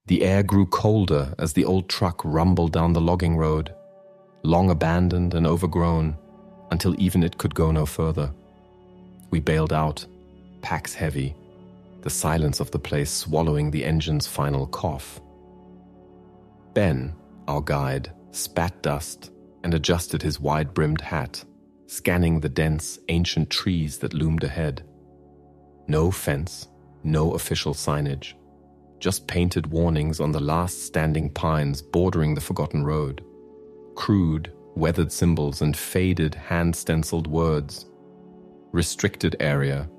The air grew colder as the old truck rumbled down the logging road, long abandoned and overgrown, until even it could go no further. We bailed out, packs heavy, the silence of the place swallowing the engine's final cough. Ben, our guide, spat dust and adjusted his wide-brimmed hat, scanning the dense, ancient trees that loomed ahead. No fence, no official signage, just painted warnings on the last standing pines bordering the forgotten road. Crude, weathered symbols and faded, hand-stenciled words. Restricted area,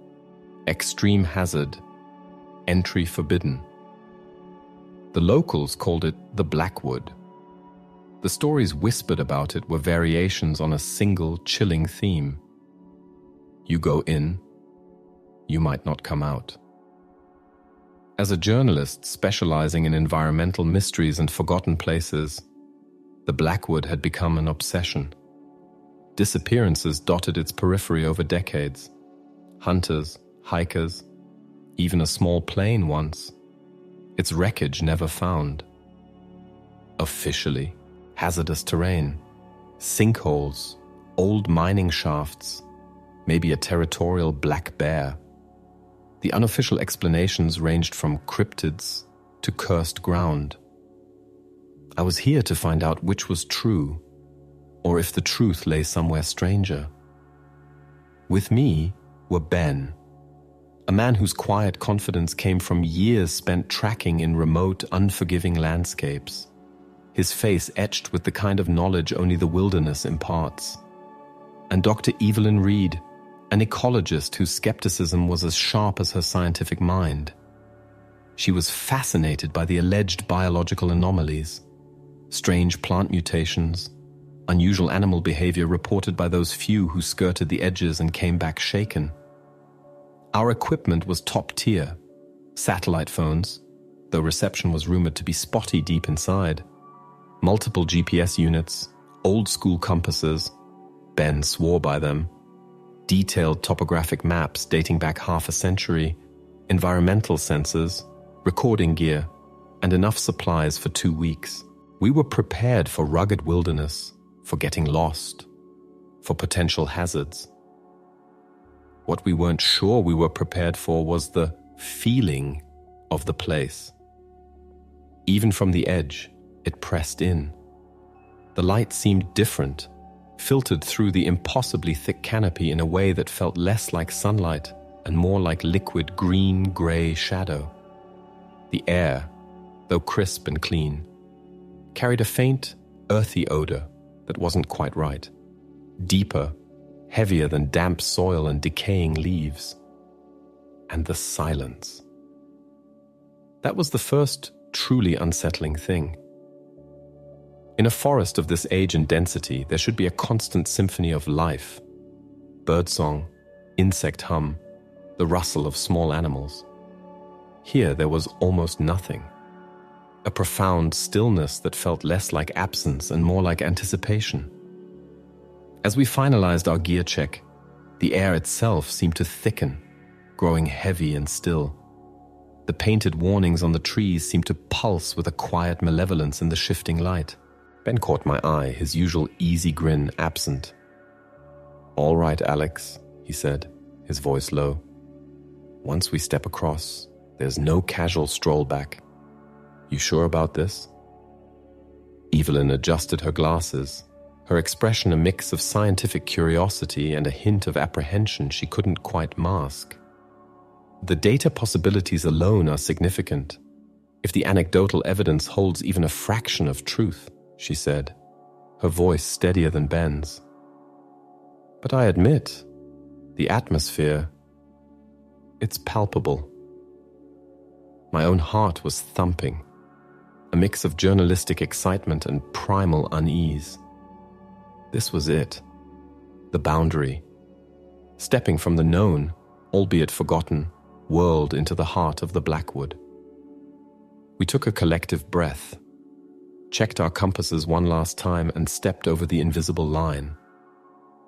extreme hazard, entry forbidden. The locals called it the Blackwood. The stories whispered about it were variations on a single chilling theme. You go in, you might not come out. As a journalist specializing in environmental mysteries and forgotten places, the Blackwood had become an obsession. Disappearances dotted its periphery over decades. Hunters, hikers, even a small plane once. Its wreckage never found. Officially, hazardous terrain, sinkholes, old mining shafts, maybe a territorial black bear. The unofficial explanations ranged from cryptids to cursed ground. I was here to find out which was true, or if the truth lay somewhere stranger. With me were Ben, a man whose quiet confidence came from years spent tracking in remote, unforgiving landscapes, his face etched with the kind of knowledge only the wilderness imparts, and Dr. Evelyn Reed, an ecologist whose skepticism was as sharp as her scientific mind. She was fascinated by the alleged biological anomalies, strange plant mutations, unusual animal behavior reported by those few who skirted the edges and came back shaken. Our equipment was top tier, satellite phones, though reception was rumored to be spotty deep inside, multiple GPS units, old school compasses, Ben swore by them, detailed topographic maps dating back half a century, environmental sensors, recording gear, and enough supplies for 2 weeks. We were prepared for rugged wilderness, for getting lost, for potential hazards. What we weren't sure we were prepared for was the feeling of the place. Even from the edge, it pressed in. The light seemed different, filtered through the impossibly thick canopy in a way that felt less like sunlight and more like liquid green-gray shadow. The air, though crisp and clean, carried a faint, earthy odor that wasn't quite right. Deeper, heavier than damp soil and decaying leaves. And the silence. That was the first truly unsettling thing. In a forest of this age and density, there should be a constant symphony of life. Birdsong, insect hum, the rustle of small animals. Here there was almost nothing. A profound stillness that felt less like absence and more like anticipation. As we finalized our gear check, the air itself seemed to thicken, growing heavy and still. The painted warnings on the trees seemed to pulse with a quiet malevolence in the shifting light. Ben caught my eye, his usual easy grin absent. "All right, Alex," he said, his voice low. "Once we step across, there's no casual stroll back. You sure about this?" Evelyn adjusted her glasses, her expression a mix of scientific curiosity and a hint of apprehension she couldn't quite mask. "The data possibilities alone are significant. If the anecdotal evidence holds even a fraction of truth," she said, her voice steadier than Ben's. "But I admit, the atmosphere, it's palpable." My own heart was thumping, a mix of journalistic excitement and primal unease. This was it, the boundary, stepping from the known, albeit forgotten, world into the heart of the Blackwood. We took a collective breath, checked our compasses one last time and stepped over the invisible line.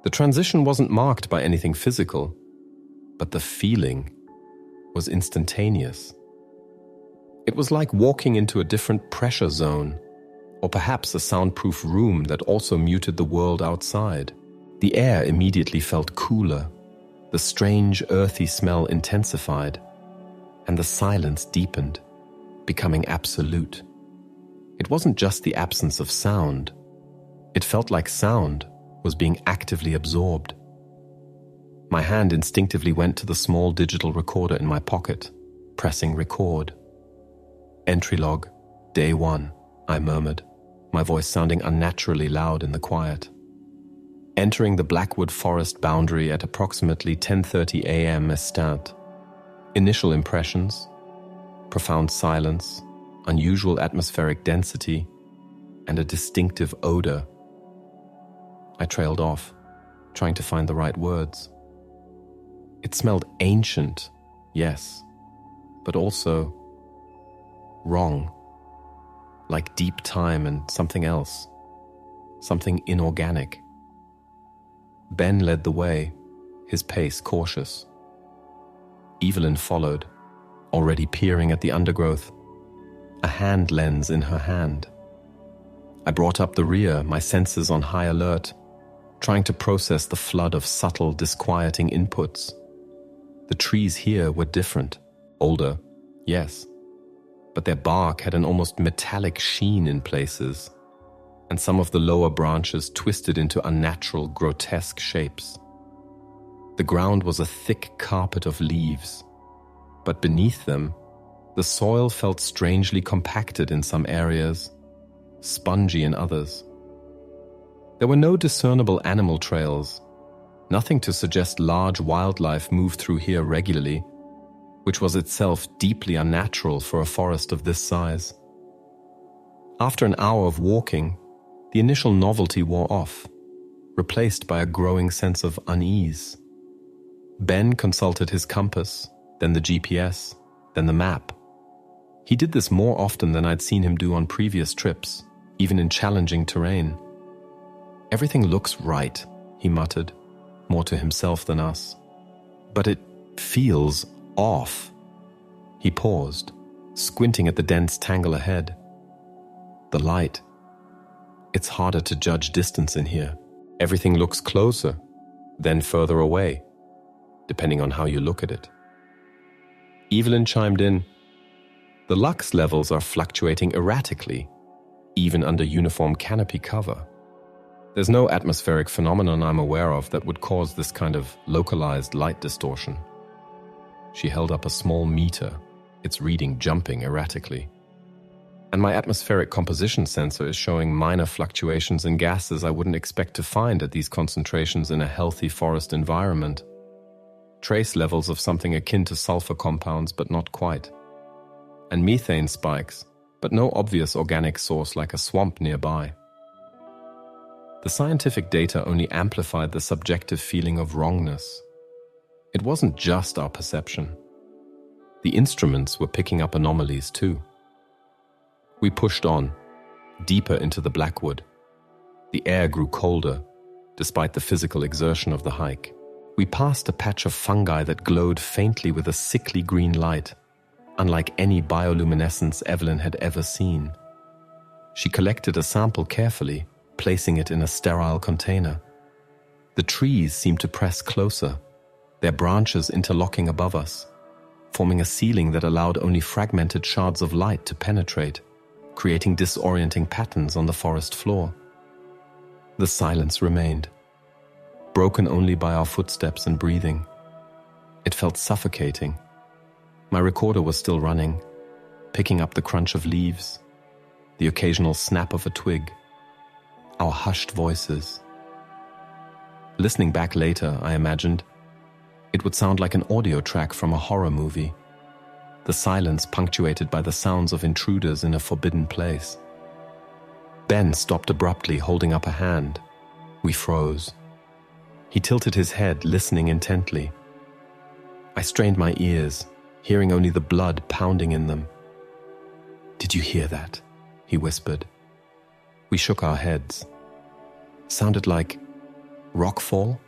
The transition wasn't marked by anything physical, but the feeling was instantaneous. It was like walking into a different pressure zone, or perhaps a soundproof room that also muted the world outside. The air immediately felt cooler, the strange earthy smell intensified, and the silence deepened, becoming absolute. It wasn't just the absence of sound. It felt like sound was being actively absorbed. My hand instinctively went to the small digital recorder in my pocket, pressing record. Entry log, day 1, I murmured, my voice sounding unnaturally loud in the quiet. Entering the Blackwood forest boundary at approximately 10:30 a.m. Estate. Initial impressions: profound silence, unusual atmospheric density, and a distinctive odor. I trailed off, trying to find the right words. It smelled ancient, yes, but also wrong, like deep time and something else, something inorganic. Ben led the way, his pace cautious. Evelyn followed, already peering at the undergrowth, a hand lens in her hand. I brought up the rear, my senses on high alert, trying to process the flood of subtle, disquieting inputs. The trees here were different, older, yes, but their bark had an almost metallic sheen in places, and some of the lower branches twisted into unnatural, grotesque shapes. The ground was a thick carpet of leaves, but beneath them, the soil felt strangely compacted in some areas, spongy in others. There were no discernible animal trails, nothing to suggest large wildlife moved through here regularly, which was itself deeply unnatural for a forest of this size. After an hour of walking, the initial novelty wore off, replaced by a growing sense of unease. Ben consulted his compass, then the GPS, then the map. He did this more often than I'd seen him do on previous trips, even in challenging terrain. "Everything looks right," he muttered, more to himself than us. "But it feels off." He paused, squinting at the dense tangle ahead. The light. It's harder to judge distance in here. Everything looks closer, then further away, depending on how you look at it. Evelyn chimed in. "The lux levels are fluctuating erratically, even under uniform canopy cover. There's no atmospheric phenomenon I'm aware of that would cause this kind of localized light distortion." She held up a small meter, its reading jumping erratically. "And my atmospheric composition sensor is showing minor fluctuations in gases I wouldn't expect to find at these concentrations in a healthy forest environment. Trace levels of something akin to sulfur compounds, but not quite. And methane spikes, but no obvious organic source like a swamp nearby." The scientific data only amplified the subjective feeling of wrongness. It wasn't just our perception. The instruments were picking up anomalies too. We pushed on, deeper into the Blackwood. The air grew colder, despite the physical exertion of the hike. We passed a patch of fungi that glowed faintly with a sickly green light, unlike any bioluminescence Evelyn had ever seen. She collected a sample carefully, placing it in a sterile container. The trees seemed to press closer, their branches interlocking above us, forming a ceiling that allowed only fragmented shards of light to penetrate, creating disorienting patterns on the forest floor. The silence remained, broken only by our footsteps and breathing. It felt suffocating. My recorder was still running, picking up the crunch of leaves, the occasional snap of a twig, our hushed voices. Listening back later, I imagined, it would sound like an audio track from a horror movie, the silence punctuated by the sounds of intruders in a forbidden place. Ben stopped abruptly, holding up a hand. We froze. He tilted his head, listening intently. I strained my ears, hearing only the blood pounding in them. "Did you hear that?" he whispered. We shook our heads. Sounded like rockfall?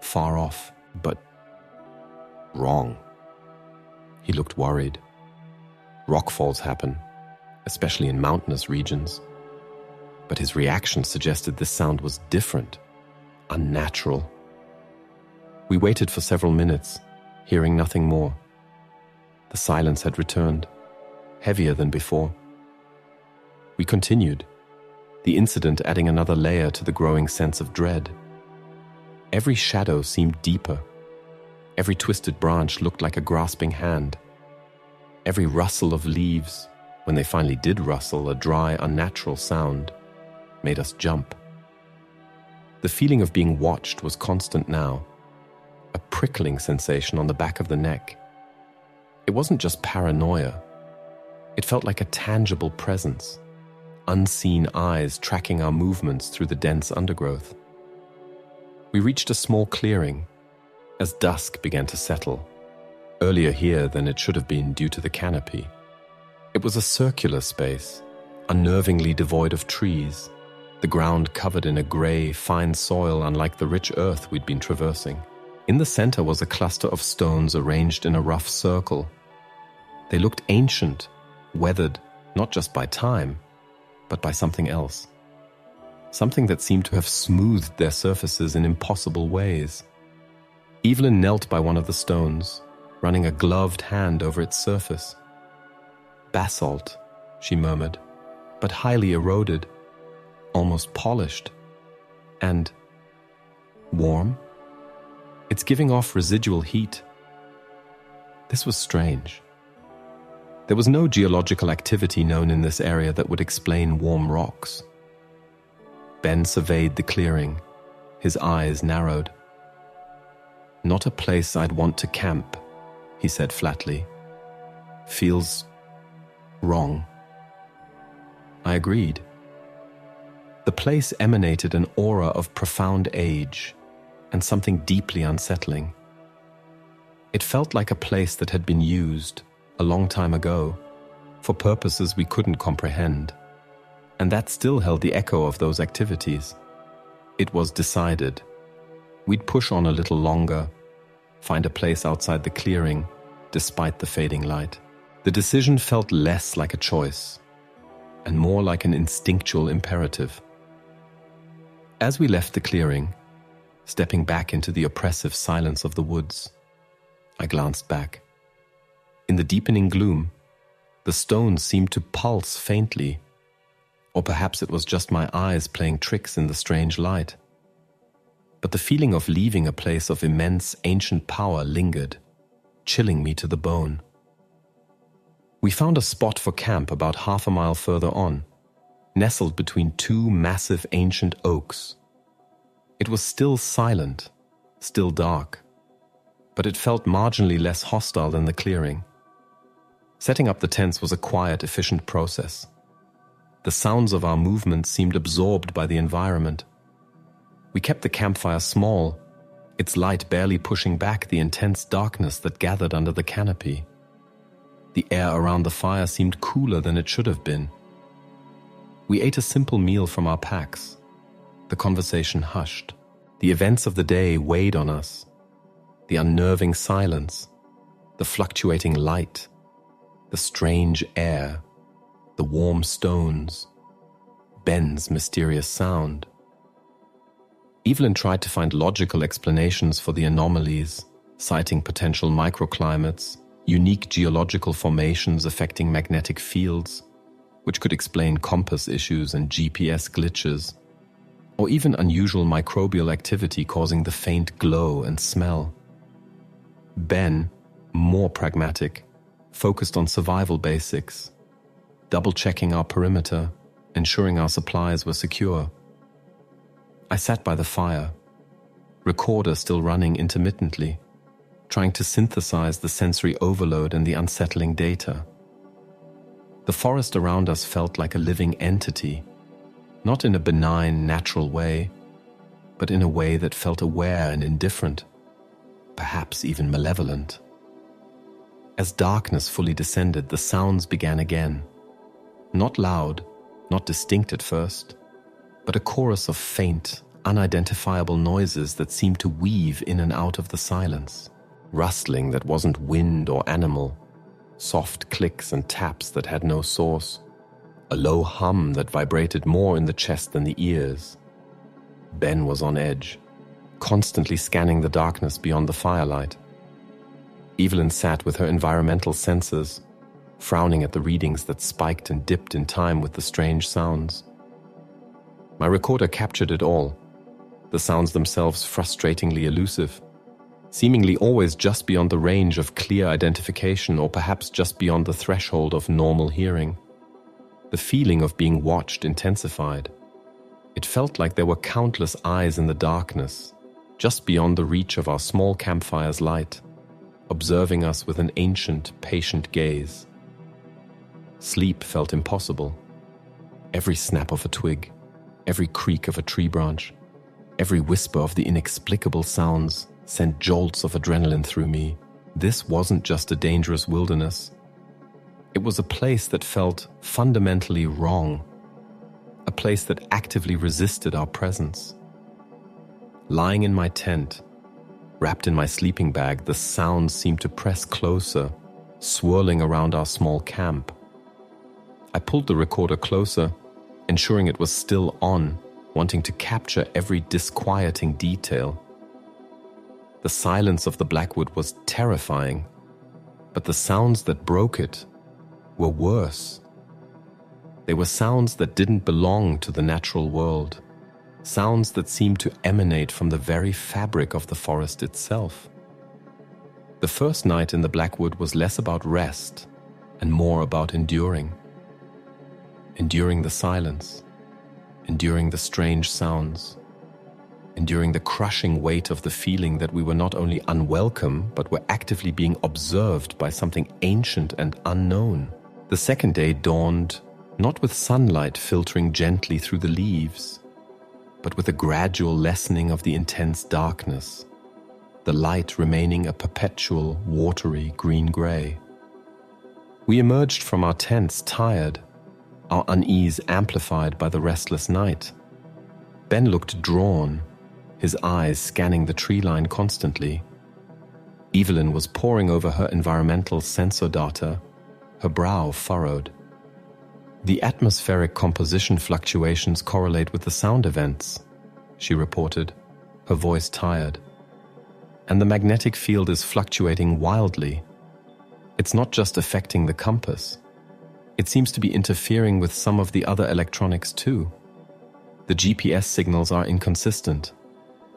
Far off, but wrong. He looked worried. Rockfalls happen, especially in mountainous regions. But his reaction suggested this sound was different, unnatural. We waited for several minutes, hearing nothing more. The silence had returned, heavier than before. We continued, the incident adding another layer to the growing sense of dread. Every shadow seemed deeper. Every twisted branch looked like a grasping hand. Every rustle of leaves, when they finally did rustle, a dry, unnatural sound, made us jump. The feeling of being watched was constant now, a prickling sensation on the back of the neck. It wasn't just paranoia. It felt like a tangible presence, unseen eyes tracking our movements through the dense undergrowth. We reached a small clearing as dusk began to settle, earlier here than it should have been due to the canopy. It was a circular space, unnervingly devoid of trees, the ground covered in a grey, fine soil unlike the rich earth we'd been traversing. In the center was a cluster of stones arranged in a rough circle. They looked ancient, weathered not just by time, but by something else. Something that seemed to have smoothed their surfaces in impossible ways. Evelyn knelt by one of the stones, running a gloved hand over its surface. "Basalt," she murmured, "but highly eroded, almost polished, and warm. It's giving off residual heat." This was strange. There was no geological activity known in this area that would explain warm rocks. Ben surveyed the clearing, his eyes narrowed. "Not a place I'd want to camp," he said flatly. "Feels wrong." I agreed. The place emanated an aura of profound age and something deeply unsettling. It felt like a place that had been used, a long time ago, for purposes we couldn't comprehend, and that still held the echo of those activities. It was decided. We'd push on a little longer, find a place outside the clearing, despite the fading light. The decision felt less like a choice, and more like an instinctual imperative. As we left the clearing, stepping back into the oppressive silence of the woods, I glanced back. In the deepening gloom, the stones seemed to pulse faintly, or perhaps it was just my eyes playing tricks in the strange light. But the feeling of leaving a place of immense ancient power lingered, chilling me to the bone. We found a spot for camp about half a mile further on, nestled between two massive ancient oaks. It was still silent, still dark, but it felt marginally less hostile than the clearing. Setting up the tents was a quiet, efficient process. The sounds of our movements seemed absorbed by the environment. We kept the campfire small, its light barely pushing back the intense darkness that gathered under the canopy. The air around the fire seemed cooler than it should have been. We ate a simple meal from our packs. The conversation hushed. The events of the day weighed on us. The unnerving silence, the fluctuating light, the strange air, the warm stones, Ben's mysterious sound. Evelyn tried to find logical explanations for the anomalies, citing potential microclimates, unique geological formations affecting magnetic fields, which could explain compass issues and GPS glitches, or even unusual microbial activity causing the faint glow and smell. Ben, more pragmatic, focused on survival basics, double-checking our perimeter, ensuring our supplies were secure. I sat by the fire, recorder still running intermittently, trying to synthesize the sensory overload and the unsettling data. The forest around us felt like a living entity, not in a benign, natural way, but in a way that felt aware and indifferent, perhaps even malevolent. As darkness fully descended, the sounds began again. Not loud, not distinct at first, but a chorus of faint, unidentifiable noises that seemed to weave in and out of the silence. Rustling that wasn't wind or animal, soft clicks and taps that had no source, a low hum that vibrated more in the chest than the ears. Ben was on edge, constantly scanning the darkness beyond the firelight. Evelyn sat with her environmental sensors, frowning at the readings that spiked and dipped in time with the strange sounds. My recorder captured it all, the sounds themselves frustratingly elusive, seemingly always just beyond the range of clear identification, or perhaps just beyond the threshold of normal hearing. The feeling of being watched intensified. It felt like there were countless eyes in the darkness, just beyond the reach of our small campfire's light, observing us with an ancient, patient gaze. Sleep felt impossible. Every snap of a twig, every creak of a tree branch, every whisper of the inexplicable sounds sent jolts of adrenaline through me. This wasn't just a dangerous wilderness. It was a place that felt fundamentally wrong, a place that actively resisted our presence. Lying in my tent, wrapped in my sleeping bag, the sounds seemed to press closer, swirling around our small camp. I pulled the recorder closer, ensuring it was still on, wanting to capture every disquieting detail. The silence of the Blackwood was terrifying, but the sounds that broke it were worse. They were sounds that didn't belong to the natural world, sounds that seemed to emanate from the very fabric of the forest itself. The first night in the Blackwood was less about rest and more about enduring. Enduring the silence, enduring the strange sounds, enduring the crushing weight of the feeling that we were not only unwelcome, but were actively being observed by something ancient and unknown. The second day dawned not with sunlight filtering gently through the leaves, but with a gradual lessening of the intense darkness, the light remaining a perpetual, watery green-gray. We emerged from our tents tired, our unease amplified by the restless night. Ben looked drawn, his eyes scanning the tree line constantly. Evelyn was poring over her environmental sensor data, her brow furrowed. The atmospheric composition fluctuations correlate with the sound events, she reported, her voice tired. And the magnetic field is fluctuating wildly. It's not just affecting the compass. It seems to be interfering with some of the other electronics too. The GPS signals are inconsistent,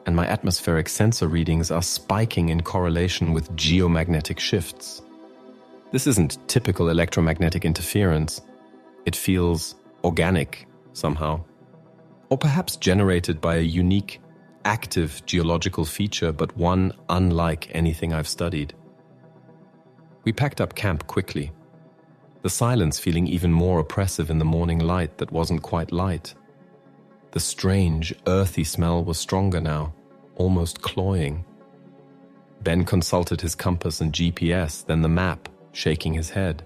and my atmospheric sensor readings are spiking in correlation with geomagnetic shifts. This isn't typical electromagnetic interference. It feels organic somehow, or perhaps generated by a unique, active geological feature, but one unlike anything I've studied. We packed up camp quickly, the silence feeling even more oppressive in the morning light that wasn't quite light. The strange, earthy smell was stronger now, almost cloying. Ben consulted his compass and GPS, then the map, shaking his head.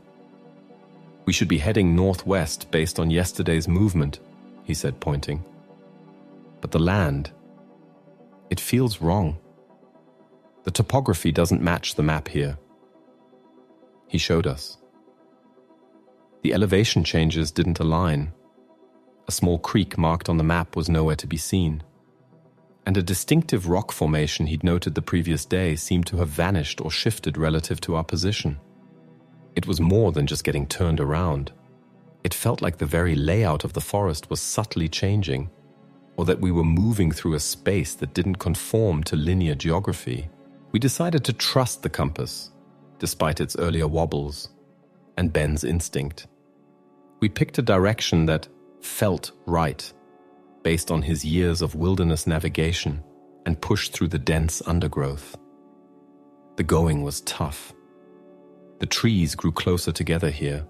"We should be heading northwest based on yesterday's movement," he said, pointing. "But the land, it feels wrong. The topography doesn't match the map here." He showed us. The elevation changes didn't align. A small creek marked on the map was nowhere to be seen, and a distinctive rock formation he'd noted the previous day seemed to have vanished or shifted relative to our position. It was more than just getting turned around. It felt like the very layout of the forest was subtly changing, or that we were moving through a space that didn't conform to linear geography. We decided to trust the compass, despite its earlier wobbles, and Ben's instinct. We picked a direction that felt right, based on his years of wilderness navigation, and pushed through the dense undergrowth. The going was tough. The trees grew closer together here,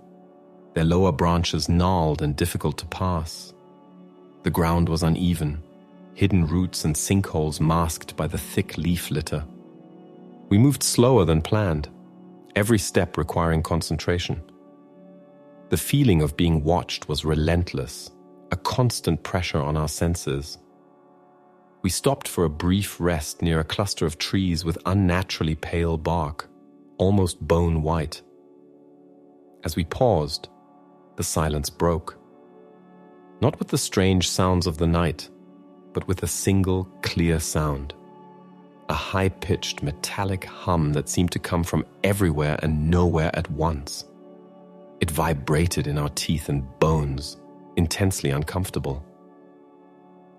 their lower branches gnarled and difficult to pass. The ground was uneven, hidden roots and sinkholes masked by the thick leaf litter. We moved slower than planned, every step requiring concentration. The feeling of being watched was relentless, a constant pressure on our senses. We stopped for a brief rest near a cluster of trees with unnaturally pale bark, almost bone white. As we paused, the silence broke. Not with the strange sounds of the night, but with a single clear sound. A high-pitched metallic hum that seemed to come from everywhere and nowhere at once. It vibrated in our teeth and bones, intensely uncomfortable.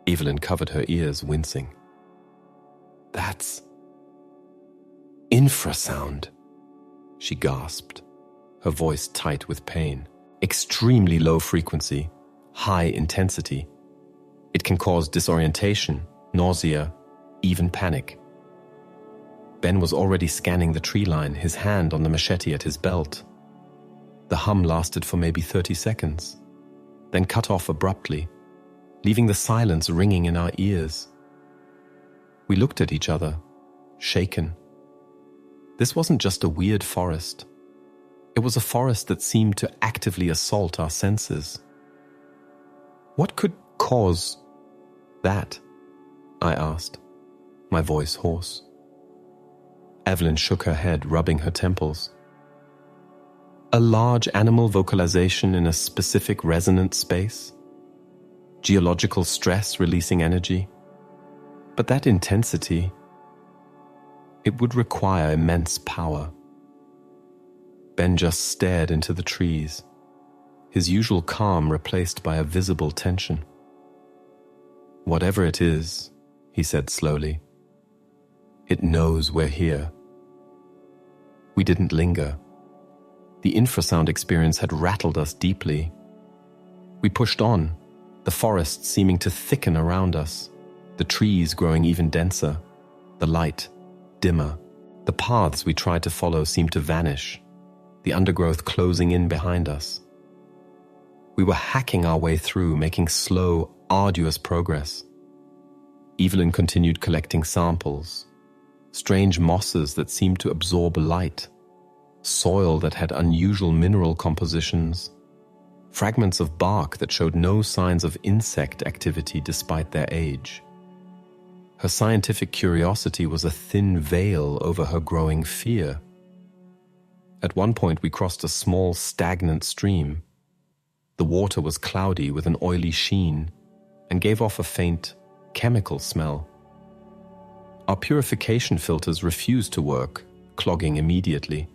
Evelyn covered her ears, wincing. "That's infrasound," she gasped, her voice tight with pain. "Extremely low frequency, high intensity. It can cause disorientation, nausea, even panic." Ben was already scanning the tree line, his hand on the machete at his belt. The hum lasted for maybe 30 seconds, then cut off abruptly, leaving the silence ringing in our ears. We looked at each other, shaken. This wasn't just a weird forest. It was a forest that seemed to actively assault our senses. "What could cause that?" I asked, my voice hoarse. Evelyn shook her head, rubbing her temples. "A large animal vocalization in a specific resonant space. Geological stress releasing energy. But that intensity, it would require immense power." Ben just stared into the trees, his usual calm replaced by a visible tension. "Whatever it is," he said slowly, "it knows we're here." We didn't linger. The infrasound experience had rattled us deeply. We pushed on, the forest seeming to thicken around us, the trees growing even denser, the light dimmer. The paths we tried to follow seemed to vanish, the undergrowth closing in behind us. We were hacking our way through, making slow, arduous progress. Evelyn continued collecting samples, strange mosses that seemed to absorb light, soil that had unusual mineral compositions, fragments of bark that showed no signs of insect activity despite their age. Her scientific curiosity was a thin veil over her growing fear. At one point we crossed a small, stagnant stream. The water was cloudy with an oily sheen and gave off a faint, chemical smell. Our purification filters refused to work, clogging immediately.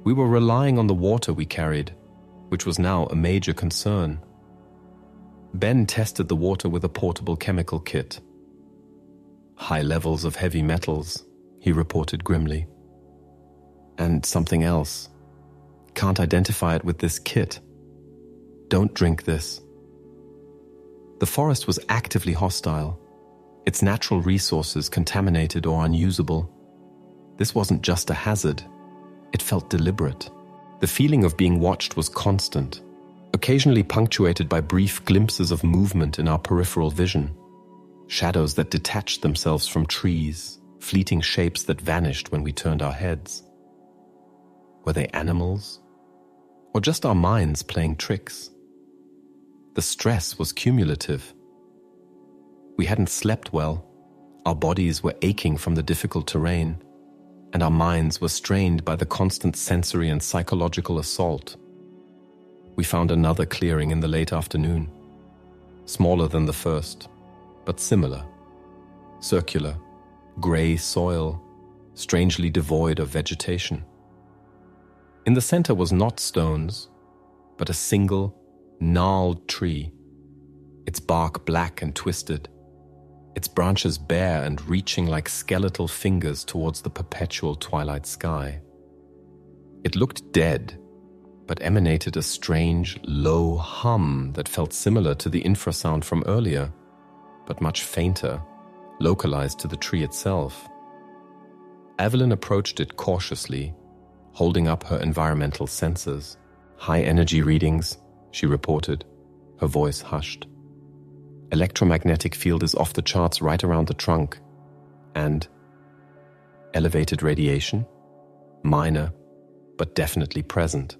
We were relying on the water we carried, which was now a major concern. Ben tested the water with a portable chemical kit. "High levels of heavy metals," he reported grimly. "And something else. Can't identify it with this kit. Don't drink this." The forest was actively hostile, its natural resources contaminated or unusable. This wasn't just a hazard. It felt deliberate. The feeling of being watched was constant, occasionally punctuated by brief glimpses of movement in our peripheral vision. Shadows that detached themselves from trees, fleeting shapes that vanished when we turned our heads. Were they animals? Or just our minds playing tricks? The stress was cumulative. We hadn't slept well. Our bodies were aching from the difficult terrain, and our minds were strained by the constant sensory and psychological assault. We found another clearing in the late afternoon, smaller than the first, but similar. Circular, grey soil, strangely devoid of vegetation. In the center was not stones, but a single, gnarled tree, its bark black and twisted, its branches bare and reaching like skeletal fingers towards the perpetual twilight sky. It looked dead, but emanated a strange, low hum that felt similar to the infrasound from earlier, but much fainter, localized to the tree itself. Evelyn approached it cautiously, holding up her environmental sensors. "High energy readings," she reported, her voice hushed. "Electromagnetic field is off the charts right around the trunk. And elevated radiation? Minor, but definitely present."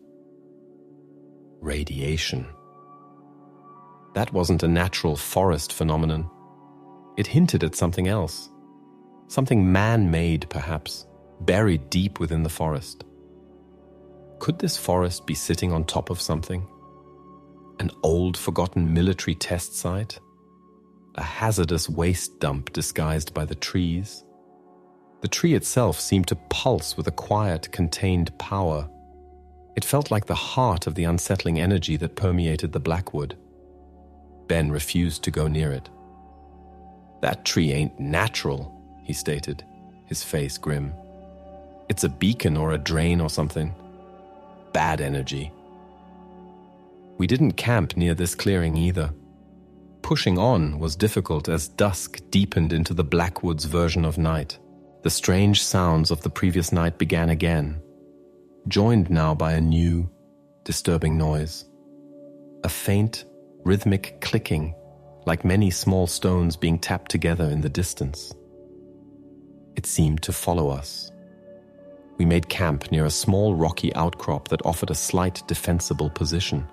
Radiation. That wasn't a natural forest phenomenon. It hinted at something else. Something man-made, perhaps, buried deep within the forest. Could this forest be sitting on top of something? An old, forgotten military test site? A hazardous waste dump disguised by the trees? The tree itself seemed to pulse with a quiet, contained power. It felt like the heart of the unsettling energy that permeated the Blackwood. Ben refused to go near it. "That tree ain't natural," he stated, his face grim. "It's a beacon or a drain or something. Bad energy." We didn't camp near this clearing either. Pushing on was difficult as dusk deepened into the Blackwood's version of night. The strange sounds of the previous night began again, joined now by a new, disturbing noise. A faint, rhythmic clicking, like many small stones being tapped together in the distance. It seemed to follow us. We made camp near a small rocky outcrop that offered a slight defensible position.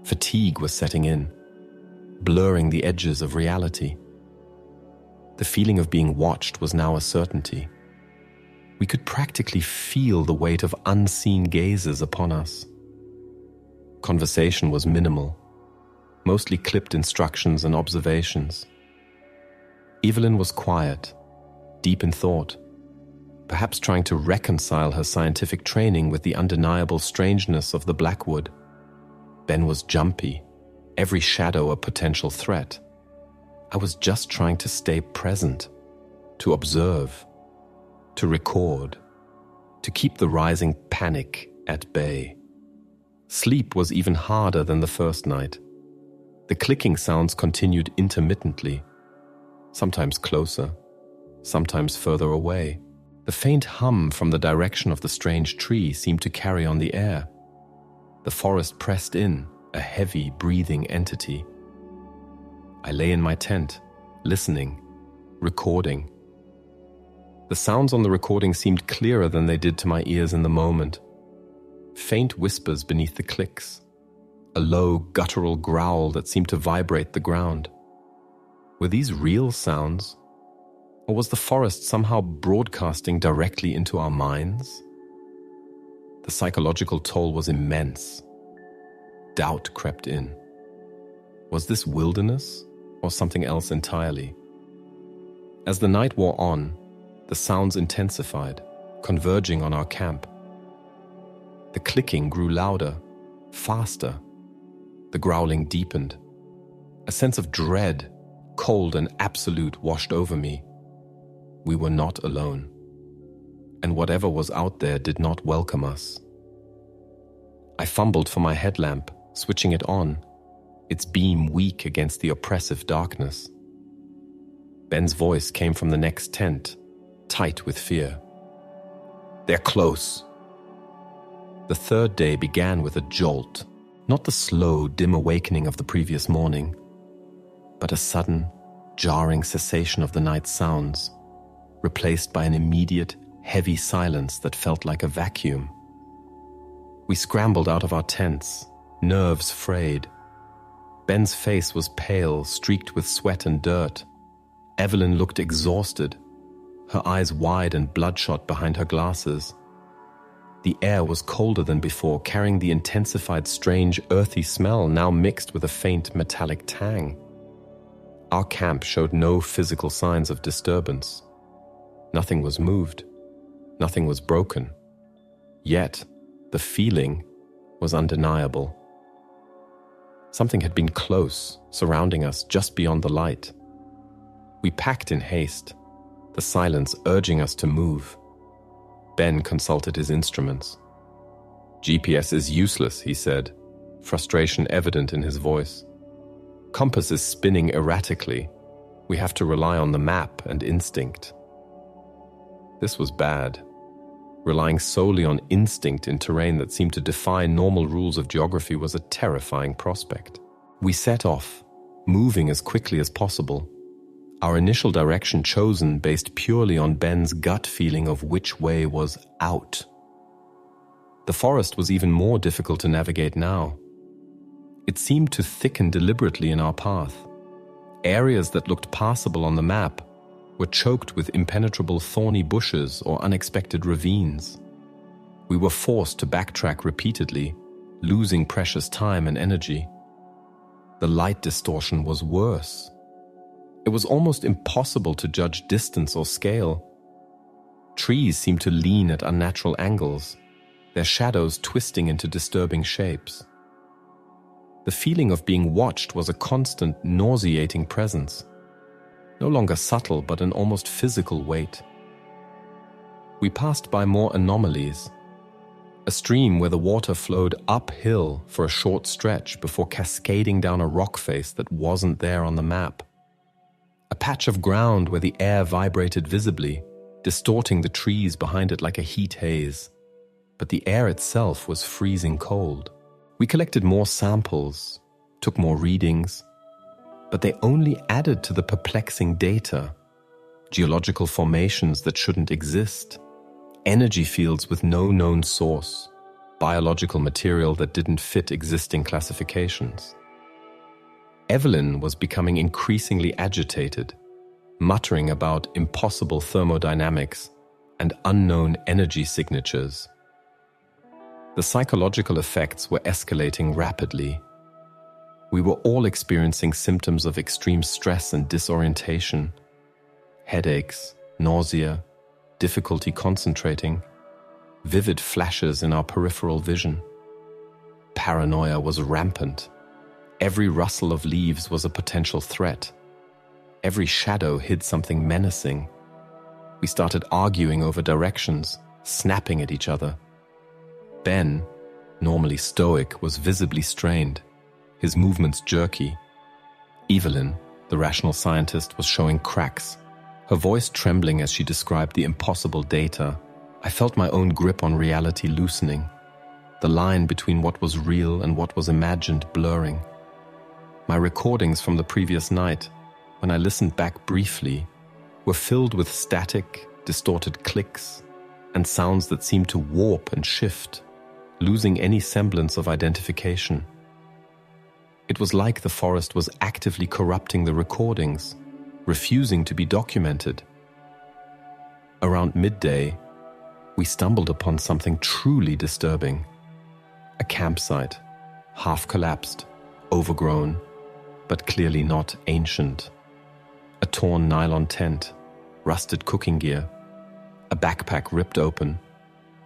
Fatigue was setting in, blurring the edges of reality. The feeling of being watched was now a certainty. We could practically feel the weight of unseen gazes upon us. Conversation was minimal, mostly clipped instructions and observations. Evelyn was quiet, deep in thought, perhaps trying to reconcile her scientific training with the undeniable strangeness of the Blackwood. Ben was jumpy, every shadow a potential threat. I was just trying to stay present, to observe, to record, to keep the rising panic at bay. Sleep was even harder than the first night. The clicking sounds continued intermittently, sometimes closer, sometimes further away. The faint hum from the direction of the strange tree seemed to carry on the air. The forest pressed in, a heavy, breathing entity. I lay in my tent, listening, recording. The sounds on the recording seemed clearer than they did to my ears in the moment. Faint whispers beneath the clicks, a low, guttural growl that seemed to vibrate the ground. Were these real sounds? Or was the forest somehow broadcasting directly into our minds? The psychological toll was immense. Doubt crept in. Was this wilderness or something else entirely? As the night wore on, the sounds intensified, converging on our camp. The clicking grew louder, faster. The growling deepened. A sense of dread, cold and absolute, washed over me. We were not alone. And whatever was out there did not welcome us. I fumbled for my headlamp, switching it on, its beam weak against the oppressive darkness. Ben's voice came from the next tent, tight with fear. "They're close." The third day began with a jolt, not the slow, dim awakening of the previous morning, but a sudden, jarring cessation of the night's sounds, replaced by an immediate, heavy silence that felt like a vacuum. We scrambled out of our tents, nerves frayed. Ben's face was pale, streaked with sweat and dirt. Evelyn looked exhausted, her eyes wide and bloodshot behind her glasses. The air was colder than before, carrying the intensified, strange, earthy smell now mixed with a faint metallic tang. Our camp showed no physical signs of disturbance. Nothing was moved. Nothing was broken. Yet, the feeling was undeniable. Something had been close, surrounding us just beyond the light. We packed in haste, the silence urging us to move. Ben consulted his instruments. "GPS is useless," he said, frustration evident in his voice. "Compass is spinning erratically. We have to rely on the map and instinct." This was bad. Relying solely on instinct in terrain that seemed to defy normal rules of geography was a terrifying prospect. We set off, moving as quickly as possible. Our initial direction chosen based purely on Ben's gut feeling of which way was out. The forest was even more difficult to navigate now. It seemed to thicken deliberately in our path. Areas that looked passable on the map were choked with impenetrable thorny bushes or unexpected ravines. We were forced to backtrack repeatedly, losing precious time and energy. The light distortion was worse. It was almost impossible to judge distance or scale. Trees seemed to lean at unnatural angles, their shadows twisting into disturbing shapes. The feeling of being watched was a constant, nauseating presence, no longer subtle but an almost physical weight. We passed by more anomalies, a stream where the water flowed uphill for a short stretch before cascading down a rock face that wasn't there on the map. A patch of ground where the air vibrated visibly, distorting the trees behind it like a heat haze. But the air itself was freezing cold. We collected more samples, took more readings, but they only added to the perplexing data. Geological formations that shouldn't exist, energy fields with no known source, biological material that didn't fit existing classifications. Evelyn was becoming increasingly agitated, muttering about impossible thermodynamics and unknown energy signatures. The psychological effects were escalating rapidly. We were all experiencing symptoms of extreme stress and disorientation, headaches, nausea, difficulty concentrating, vivid flashes in our peripheral vision. Paranoia was rampant. Every rustle of leaves was a potential threat. Every shadow hid something menacing. We started arguing over directions, snapping at each other. Ben, normally stoic, was visibly strained, his movements jerky. Evelyn, the rational scientist, was showing cracks, her voice trembling as she described the impossible data. I felt my own grip on reality loosening, the line between what was real and what was imagined blurring. My recordings from the previous night, when I listened back briefly, were filled with static, distorted clicks and sounds that seemed to warp and shift, losing any semblance of identification. It was like the forest was actively corrupting the recordings, refusing to be documented. Around midday, we stumbled upon something truly disturbing. A campsite, half collapsed, overgrown, but clearly not ancient. A torn nylon tent, rusted cooking gear, a backpack ripped open,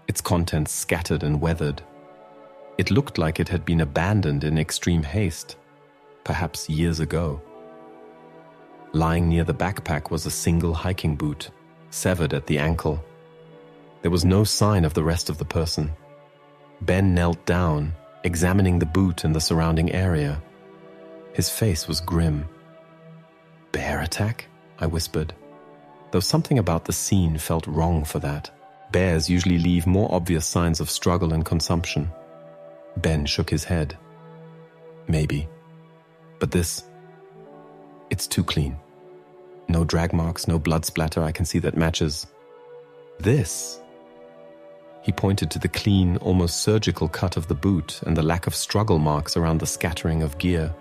its contents scattered and weathered. It looked like it had been abandoned in extreme haste, perhaps years ago. Lying near the backpack was a single hiking boot, severed at the ankle. There was no sign of the rest of the person. Ben knelt down, examining the boot and the surrounding area. His face was grim. "Bear attack?" I whispered, though something about the scene felt wrong for that. Bears usually leave more obvious signs of struggle and consumption. Ben shook his head. "Maybe. But this, it's too clean. No drag marks, no blood splatter. I can see that matches. This." He pointed to the clean, almost surgical cut of the boot and the lack of struggle marks around the scattering of gear.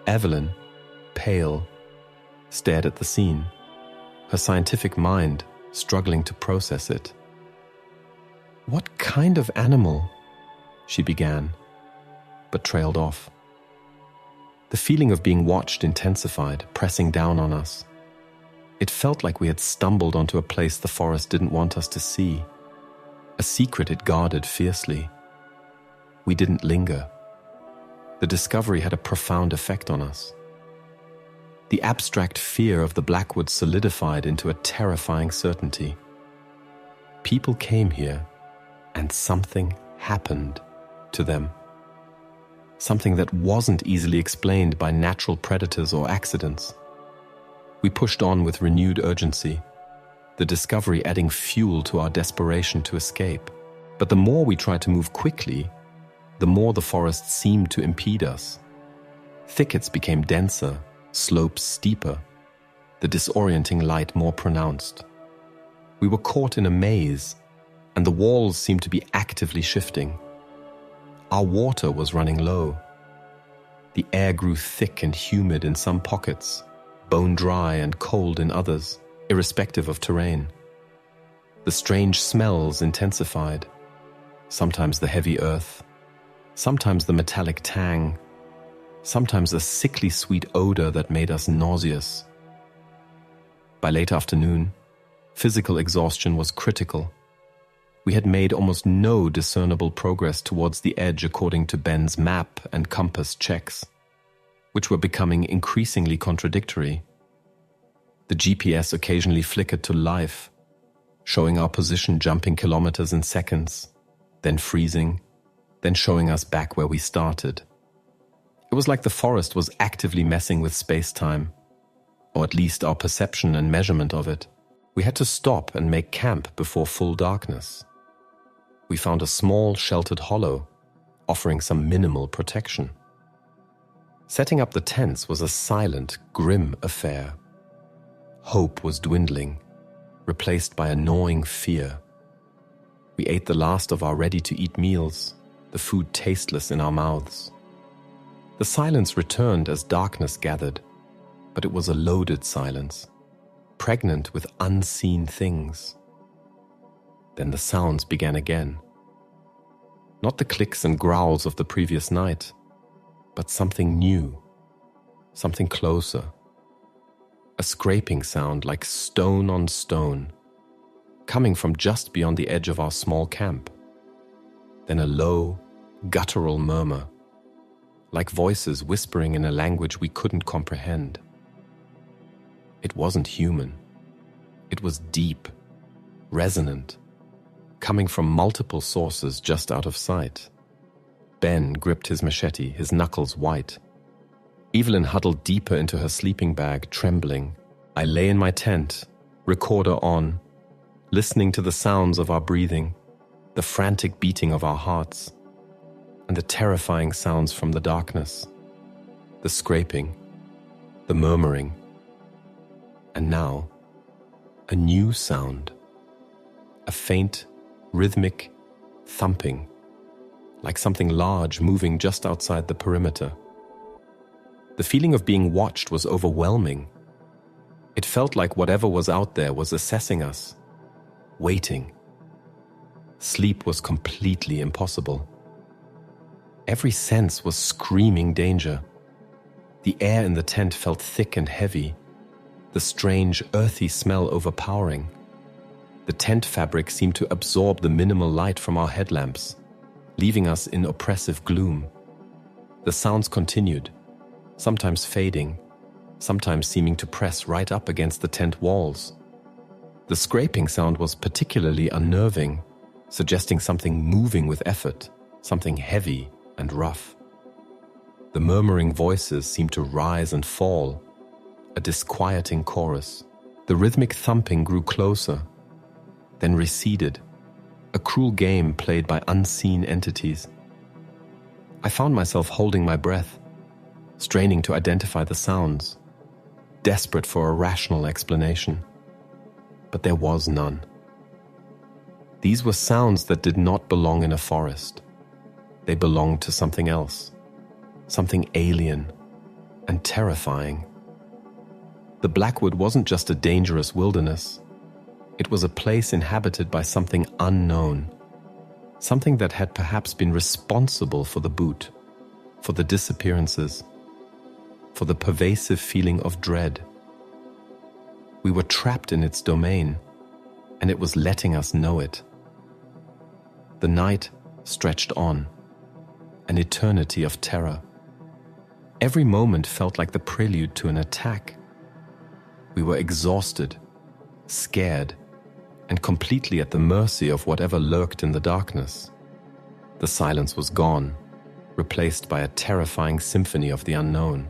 Evelyn, pale, stared at the scene, her scientific mind struggling to process it. "What kind of animal?" she began, but trailed off. The feeling of being watched intensified, pressing down on us. It felt like we had stumbled onto a place the forest didn't want us to see, a secret it guarded fiercely. We didn't linger. The discovery had a profound effect on us. The abstract fear of the Blackwood solidified into a terrifying certainty. People came here, and something happened to them. Something that wasn't easily explained by natural predators or accidents. We pushed on with renewed urgency, the discovery adding fuel to our desperation to escape. But the more we tried to move quickly, the more the forest seemed to impede us. Thickets became denser, slopes steeper, the disorienting light more pronounced. We were caught in a maze, and the walls seemed to be actively shifting. Our water was running low. The air grew thick and humid in some pockets, bone dry and cold in others, irrespective of terrain. The strange smells intensified, sometimes the heavy earth, sometimes the metallic tang, sometimes a sickly sweet odor that made us nauseous. By late afternoon, physical exhaustion was critical. We had made almost no discernible progress towards the edge according to Ben's map and compass checks, which were becoming increasingly contradictory. The GPS occasionally flickered to life, showing our position jumping kilometers in seconds, then freezing, then showing us back where we started. It was like the forest was actively messing with space-time, or at least our perception and measurement of it. We had to stop and make camp before full darkness. We found a small, sheltered hollow, offering some minimal protection. Setting up the tents was a silent, grim affair. Hope was dwindling, replaced by a gnawing fear. We ate the last of our ready-to-eat meals, the food tasteless in our mouths. The silence returned as darkness gathered, but it was a loaded silence, pregnant with unseen things. Then the sounds began again. Not the clicks and growls of the previous night, but something new, something closer. A scraping sound like stone on stone, coming from just beyond the edge of our small camp. Then a low, guttural murmur, like voices whispering in a language we couldn't comprehend. It wasn't human. It was deep, resonant, coming from multiple sources just out of sight. Ben gripped his machete, his knuckles white. Evelyn huddled deeper into her sleeping bag, trembling. I lay in my tent, recorder on, listening to the sounds of our breathing, the frantic beating of our hearts, and the terrifying sounds from the darkness, the scraping, the murmuring. And now, a new sound, a faint, rhythmic thumping, like something large moving just outside the perimeter. The feeling of being watched was overwhelming. It felt like whatever was out there was assessing us, waiting. Sleep was completely impossible. Every sense was screaming danger. The air in the tent felt thick and heavy, the strange, earthy smell overpowering. The tent fabric seemed to absorb the minimal light from our headlamps, leaving us in oppressive gloom. The sounds continued, sometimes fading, sometimes seeming to press right up against the tent walls. The scraping sound was particularly unnerving, suggesting something moving with effort, something heavy and rough. The murmuring voices seemed to rise and fall, a disquieting chorus. The rhythmic thumping grew closer, then receded, a cruel game played by unseen entities. I found myself holding my breath, straining to identify the sounds, desperate for a rational explanation. But there was none. These were sounds that did not belong in a forest. They belonged to something else, something alien and terrifying. The Blackwood wasn't just a dangerous wilderness. It was a place inhabited by something unknown, something that had perhaps been responsible for the boot, for the disappearances, for the pervasive feeling of dread. We were trapped in its domain, and it was letting us know it. The night stretched on, an eternity of terror. Every moment felt like the prelude to an attack. We were exhausted, scared, and completely at the mercy of whatever lurked in the darkness. The silence was gone, replaced by a terrifying symphony of the unknown.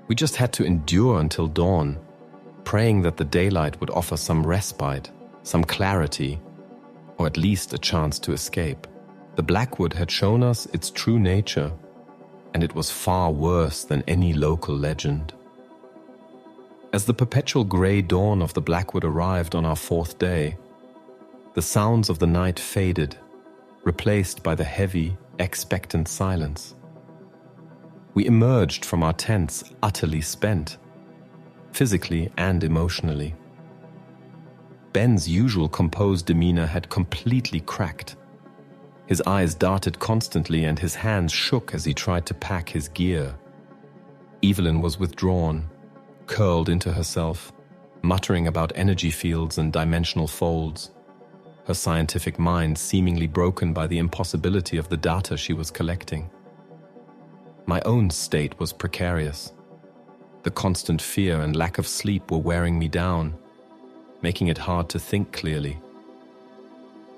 We just had to endure until dawn, praying that the daylight would offer some respite, some clarity, or at least a chance to escape. The Blackwood had shown us its true nature, and it was far worse than any local legend. As the perpetual grey dawn of the Blackwood arrived on our fourth day, the sounds of the night faded, replaced by the heavy, expectant silence. We emerged from our tents utterly spent, physically and emotionally. Ben's usual composed demeanor had completely cracked. His eyes darted constantly and his hands shook as he tried to pack his gear. Evelyn was withdrawn, curled into herself, muttering about energy fields and dimensional folds, her scientific mind seemingly broken by the impossibility of the data she was collecting. My own state was precarious. The constant fear and lack of sleep were wearing me down, making it hard to think clearly.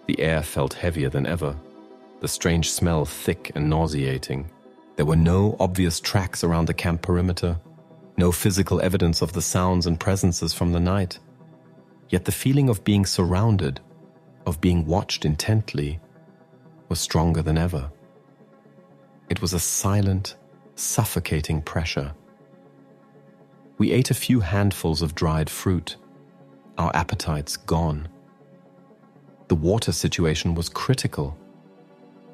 The air felt heavier than ever, the strange smell thick and nauseating. There were no obvious tracks around the camp perimeter, no physical evidence of the sounds and presences from the night. Yet the feeling of being surrounded, of being watched intently, was stronger than ever. It was a silent, suffocating pressure. We ate a few handfuls of dried fruit, our appetites gone. The water situation was critical.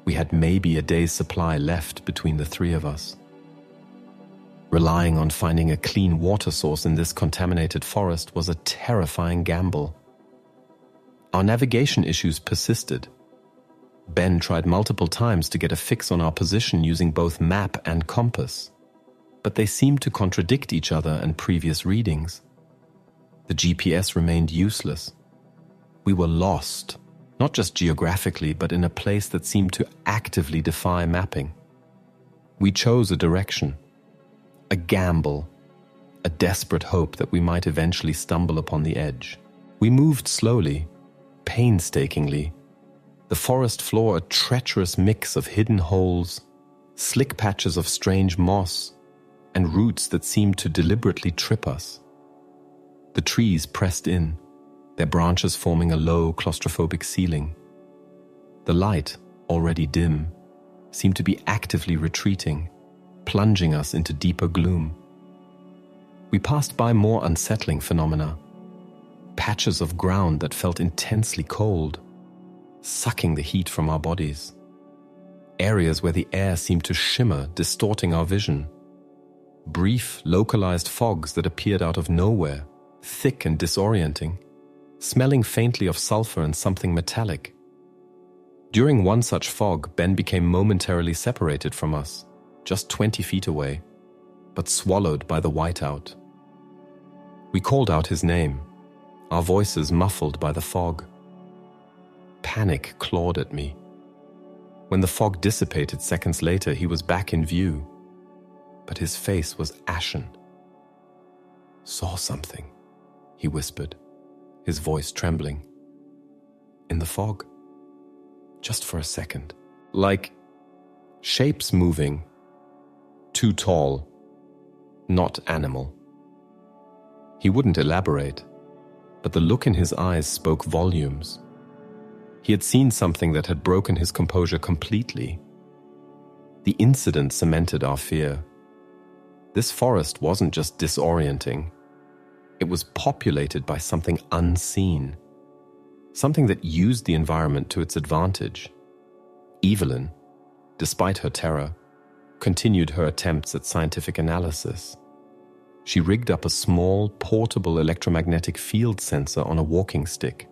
We had maybe a day's supply left between the three of us. Relying on finding a clean water source in this contaminated forest was a terrifying gamble. Our navigation issues persisted. Ben tried multiple times to get a fix on our position using both map and compass, but they seemed to contradict each other and previous readings. The GPS remained useless. We were lost, not just geographically, but in a place that seemed to actively defy mapping. We chose a direction, a gamble, a desperate hope that we might eventually stumble upon the edge. We moved slowly, painstakingly, the forest floor a treacherous mix of hidden holes, slick patches of strange moss, and roots that seemed to deliberately trip us. The trees pressed in, their branches forming a low, claustrophobic ceiling. The light, already dim, seemed to be actively retreating, plunging us into deeper gloom. We passed by more unsettling phenomena, patches of ground that felt intensely cold, sucking the heat from our bodies, areas where the air seemed to shimmer, distorting our vision, brief, localized fogs that appeared out of nowhere, thick and disorienting, smelling faintly of sulfur and something metallic. During one such fog, Ben became momentarily separated from us, just 20 feet away, but swallowed by the whiteout. We called out his name, our voices muffled by the fog. Panic clawed at me. When the fog dissipated seconds later, he was back in view, but his face was ashen. "Saw something," he whispered, his voice trembling. "In the fog. Just for a second. Like shapes moving. Too tall. Not animal." He wouldn't elaborate, but the look in his eyes spoke volumes. He had seen something that had broken his composure completely. The incident cemented our fear. This forest wasn't just disorienting. It was populated by something unseen, something that used the environment to its advantage. Evelyn, despite her terror, continued her attempts at scientific analysis. She rigged up a small, portable electromagnetic field sensor on a walking stick.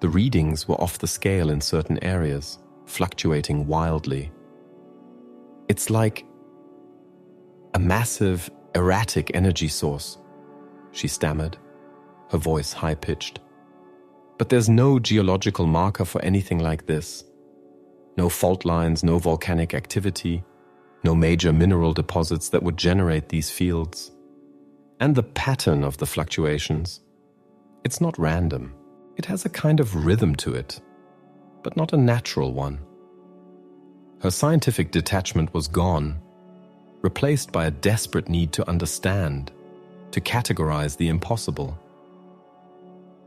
The readings were off the scale in certain areas, fluctuating wildly. "It's like a massive, erratic energy source," she stammered, her voice high-pitched. "But there's no geological marker for anything like this. No fault lines, no volcanic activity, no major mineral deposits that would generate these fields. And the pattern of the fluctuations, it's not random. It has a kind of rhythm to it, but not a natural one." Her scientific detachment was gone, replaced by a desperate need to understand, to categorize the impossible.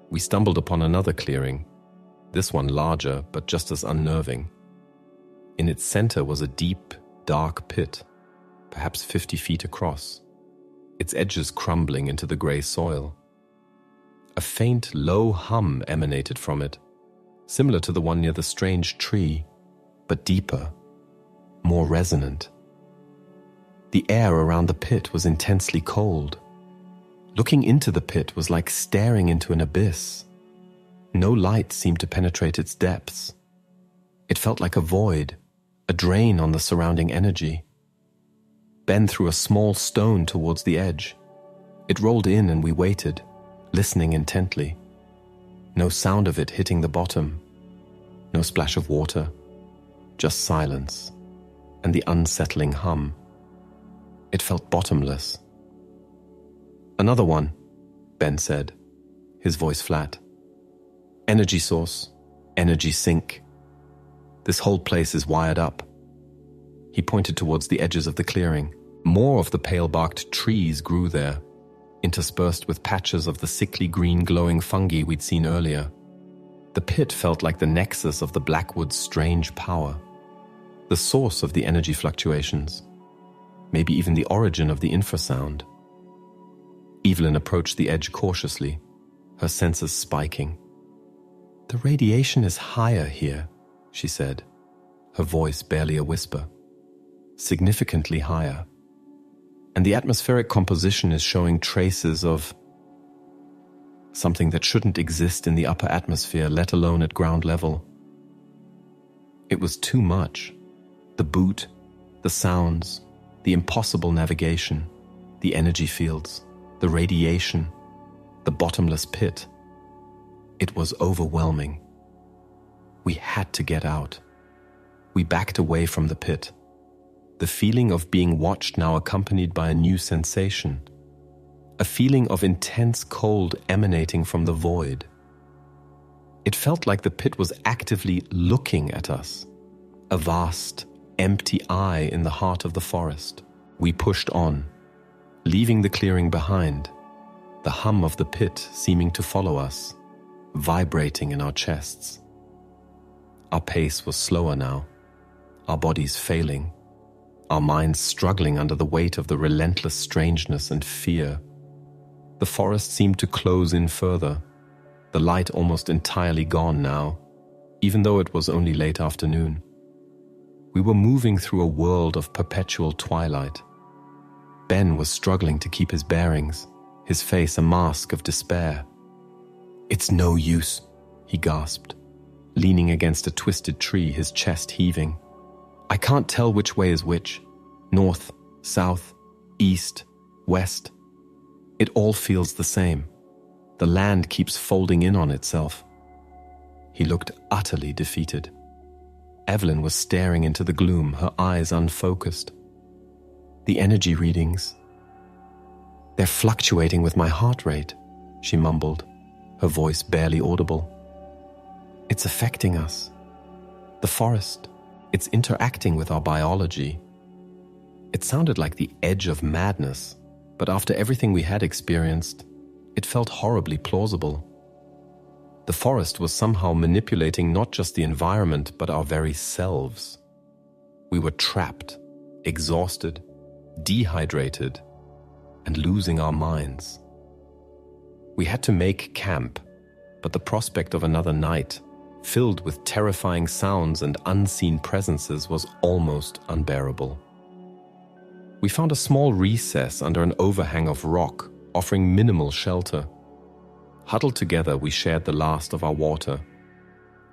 We stumbled upon another clearing, this one larger but just as unnerving. In its center was a deep, dark pit, perhaps 50 feet across, its edges crumbling into the gray soil. A faint, low hum emanated from it, similar to the one near the strange tree, but deeper, more resonant. The air around the pit was intensely cold. Looking into the pit was like staring into an abyss. No light seemed to penetrate its depths. It felt like a void, a drain on the surrounding energy. Ben threw a small stone towards the edge. It rolled in and we waited, listening intently. No sound of it hitting the bottom. No splash of water. Just silence and the unsettling hum. It felt bottomless. "Another one," Ben said, his voice flat. "Energy source, energy sink. This whole place is wired up." He pointed towards the edges of the clearing. More of the pale-barked trees grew there, interspersed with patches of the sickly green glowing fungi we'd seen earlier. The pit felt like the nexus of the Blackwood's strange power, the source of the energy fluctuations, maybe even the origin of the infrasound. Evelyn approached the edge cautiously, her senses spiking. "The radiation is higher here," she said, her voice barely a whisper. "Significantly higher. And the atmospheric composition is showing traces of something that shouldn't exist in the upper atmosphere, let alone at ground level." It was too much. The boot, the sounds, the impossible navigation, the energy fields, the radiation, the bottomless pit. It was overwhelming. We had to get out. We backed away from the pit. The feeling of being watched now accompanied by a new sensation. A feeling of intense cold emanating from the void. It felt like the pit was actively looking at us. A vast, empty eye in the heart of the forest. We pushed on, leaving the clearing behind, the hum of the pit seeming to follow us, vibrating in our chests. Our pace was slower now, our bodies failing, our minds struggling under the weight of the relentless strangeness and fear. The forest seemed to close in further, the light almost entirely gone now, even though it was only late afternoon. We were moving through a world of perpetual twilight. Ben was struggling to keep his bearings, his face a mask of despair. "It's no use," he gasped, leaning against a twisted tree, his chest heaving. "I can't tell which way is which. North, south, east, west. It all feels the same. The land keeps folding in on itself." He looked utterly defeated. Evelyn was staring into the gloom, her eyes unfocused. "The energy readings. They're fluctuating with my heart rate," she mumbled, her voice barely audible. "It's affecting us. The forest. It's interacting with our biology." It sounded like the edge of madness, but after everything we had experienced, it felt horribly plausible. The forest was somehow manipulating not just the environment, but our very selves. We were trapped, exhausted, dehydrated, and losing our minds. We had to make camp, but the prospect of another night, filled with terrifying sounds and unseen presences, was almost unbearable. We found a small recess under an overhang of rock, offering minimal shelter. Huddled together, we shared the last of our water.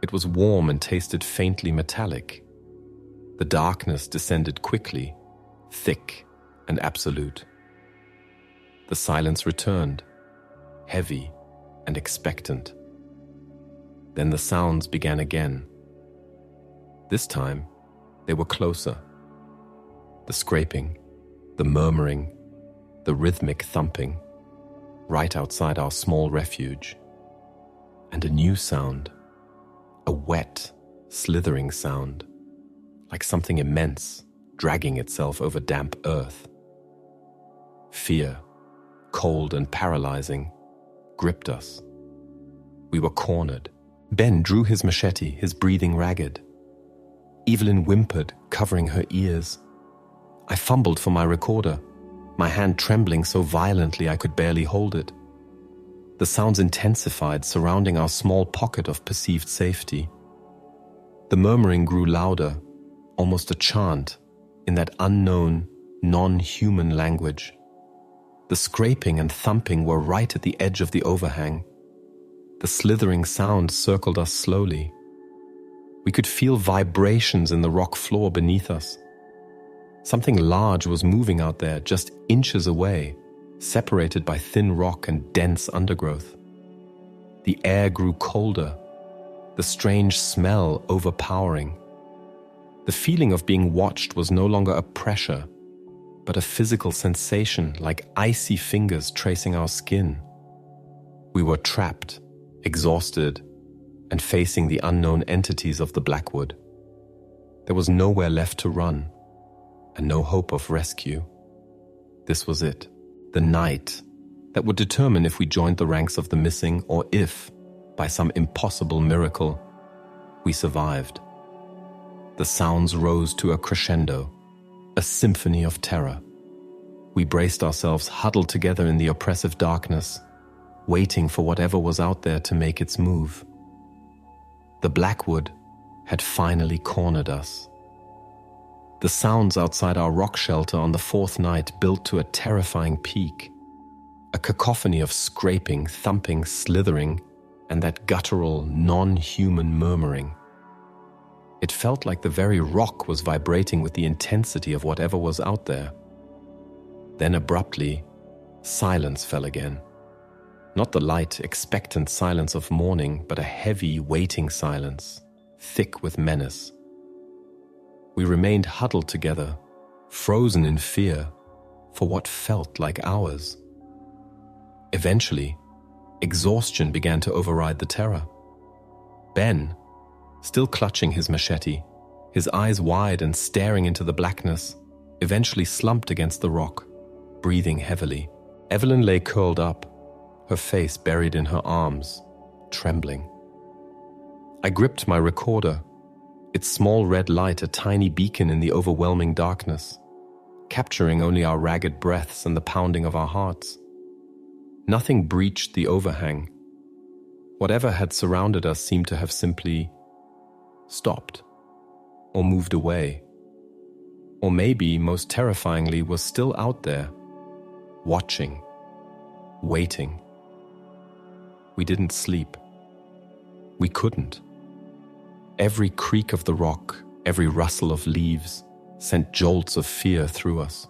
It was warm and tasted faintly metallic. The darkness descended quickly, thick and absolute. The silence returned, heavy and expectant. Then the sounds began again. This time, they were closer. The scraping, the murmuring, the rhythmic thumping, right outside our small refuge. And a new sound, a wet, slithering sound, like something immense dragging itself over damp earth. Fear, cold and paralyzing, gripped us. We were cornered. Ben drew his machete, his breathing ragged. Evelyn whimpered, covering her ears. I fumbled for my recorder, my hand trembling so violently I could barely hold it. The sounds intensified, surrounding our small pocket of perceived safety. The murmuring grew louder, almost a chant, in that unknown, non-human language. The scraping and thumping were right at the edge of the overhang. The slithering sound circled us slowly. We could feel vibrations in the rock floor beneath us. Something large was moving out there, just inches away, separated by thin rock and dense undergrowth. The air grew colder, the strange smell overpowering. The feeling of being watched was no longer a pressure, but a physical sensation like icy fingers tracing our skin. We were trapped, exhausted, and facing the unknown entities of the Blackwood. There was nowhere left to run, and no hope of rescue. This was it, the night that would determine if we joined the ranks of the missing or if, by some impossible miracle, we survived. The sounds rose to a crescendo, a symphony of terror. We braced ourselves, huddled together in the oppressive darkness, waiting for whatever was out there to make its move. The Blackwood had finally cornered us. The sounds outside our rock shelter on the fourth night built to a terrifying peak, a cacophony of scraping, thumping, slithering, and that guttural, non-human murmuring. It felt like the very rock was vibrating with the intensity of whatever was out there. Then abruptly, silence fell again. Not the light, expectant silence of morning, but a heavy, waiting silence, thick with menace. We remained huddled together, frozen in fear, for what felt like hours. Eventually, exhaustion began to override the terror. Ben, still clutching his machete, his eyes wide and staring into the blackness, eventually slumped against the rock, breathing heavily. Evelyn lay curled up, her face buried in her arms, trembling. I gripped my recorder, its small red light a tiny beacon in the overwhelming darkness, capturing only our ragged breaths and the pounding of our hearts. Nothing breached the overhang. Whatever had surrounded us seemed to have simply stopped or moved away. Or maybe, most terrifyingly, was still out there, watching, waiting. We didn't sleep. We couldn't. Every creak of the rock, every rustle of leaves, sent jolts of fear through us.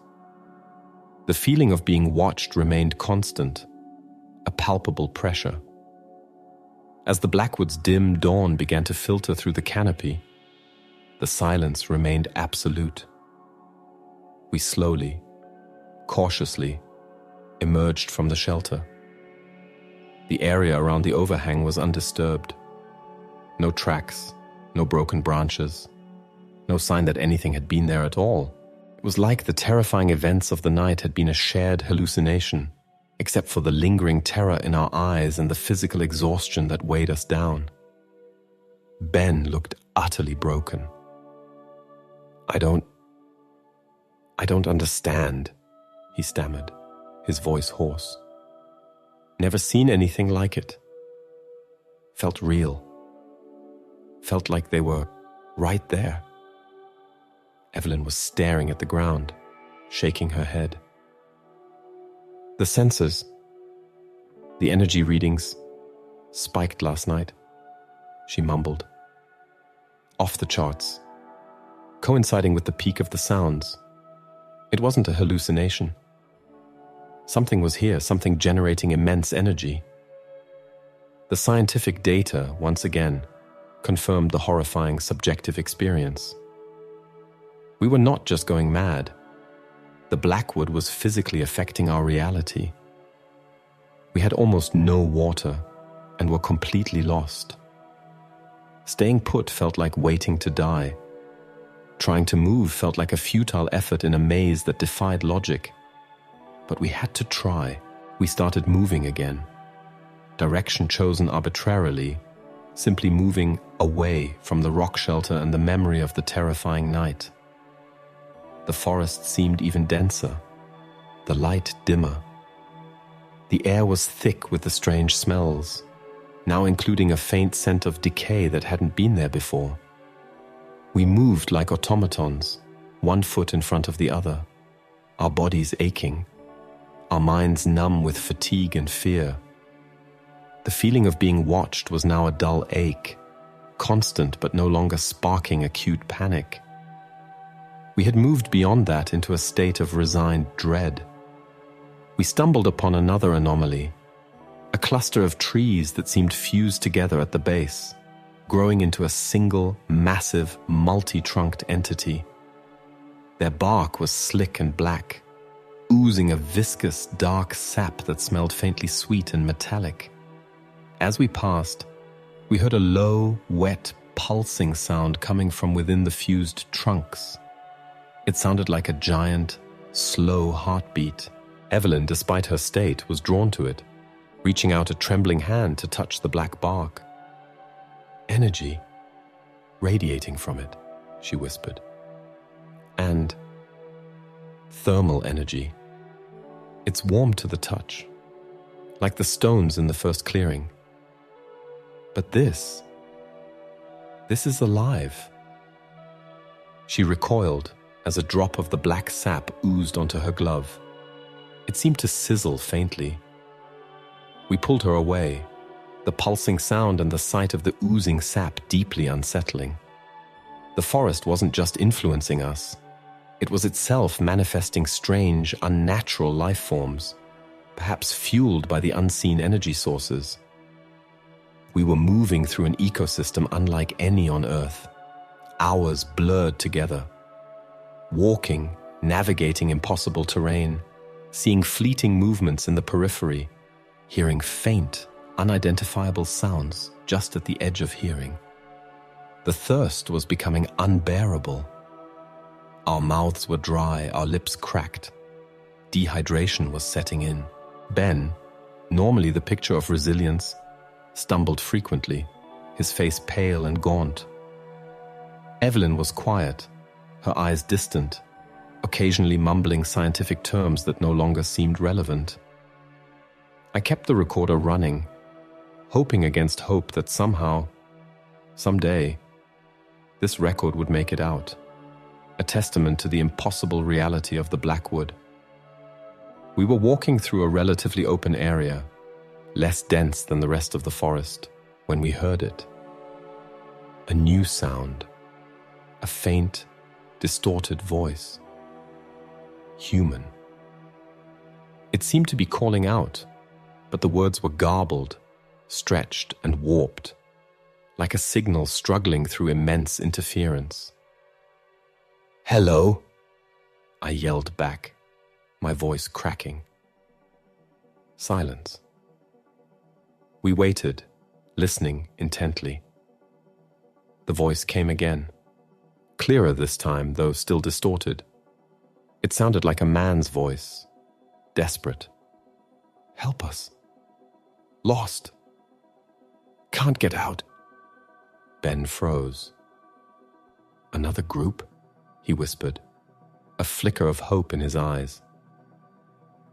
The feeling of being watched remained constant, a palpable pressure. As the Blackwood's dim dawn began to filter through the canopy, the silence remained absolute. We slowly, cautiously, emerged from the shelter. The area around the overhang was undisturbed. No tracks, no broken branches, no sign that anything had been there at all. It was like the terrifying events of the night had been a shared hallucination, except for the lingering terror in our eyes and the physical exhaustion that weighed us down. Ben looked utterly broken. I don't understand, he stammered, his voice hoarse. Never seen anything like it. Felt real. Felt like they were right there. Evelyn was staring at the ground, shaking her head. The sensors, the energy readings, spiked last night, she mumbled. Off the charts, coinciding with the peak of the sounds. It wasn't a hallucination. Something was here, something generating immense energy. The scientific data, once again, confirmed the horrifying subjective experience. We were not just going mad. The Blackwood was physically affecting our reality. We had almost no water and were completely lost. Staying put felt like waiting to die. Trying to move felt like a futile effort in a maze that defied logic. But we had to try. We started moving again. Direction chosen arbitrarily, simply moving away from the rock shelter and the memory of the terrifying night. The forest seemed even denser, the light dimmer. The air was thick with the strange smells, now including a faint scent of decay that hadn't been there before. We moved like automatons, one foot in front of the other, our bodies aching, our minds numb with fatigue and fear. The feeling of being watched was now a dull ache, constant but no longer sparking acute panic. We had moved beyond that into a state of resigned dread. We stumbled upon another anomaly, a cluster of trees that seemed fused together at the base, growing into a single, massive, multi-trunked entity. Their bark was slick and black, oozing a viscous, dark sap that smelled faintly sweet and metallic. As we passed, we heard a low, wet, pulsing sound coming from within the fused trunks. It sounded like a giant, slow heartbeat. Evelyn, despite her state, was drawn to it, reaching out a trembling hand to touch the black bark. "Energy radiating from it," she whispered. "And thermal energy. It's warm to the touch, like the stones in the first clearing. But this is alive." She recoiled as a drop of the black sap oozed onto her glove. It seemed to sizzle faintly. We pulled her away, the pulsing sound and the sight of the oozing sap deeply unsettling. The forest wasn't just influencing us. It was itself manifesting strange, unnatural life forms, perhaps fueled by the unseen energy sources. We were moving through an ecosystem unlike any on Earth, hours blurred together. Walking, navigating impossible terrain, seeing fleeting movements in the periphery, hearing faint, unidentifiable sounds just at the edge of hearing. The thirst was becoming unbearable. Our mouths were dry, our lips cracked. Dehydration was setting in. Ben, normally the picture of resilience, stumbled frequently, his face pale and gaunt. Evelyn was quiet, her eyes distant, occasionally mumbling scientific terms that no longer seemed relevant. I kept the recorder running, hoping against hope that somehow, someday, this record would make it out, a testament to the impossible reality of the Blackwood. We were walking through a relatively open area, less dense than the rest of the forest, when we heard it. A new sound, a faint, distorted voice. Human. It seemed to be calling out, but the words were garbled, stretched and warped, like a signal struggling through immense interference. "Hello," I yelled back, my voice cracking. Silence. We waited, listening intently. The voice came again, clearer this time, though still distorted. It sounded like a man's voice, desperate. "Help us. Lost. Can't get out." Ben froze. "Another group?" he whispered, a flicker of hope in his eyes.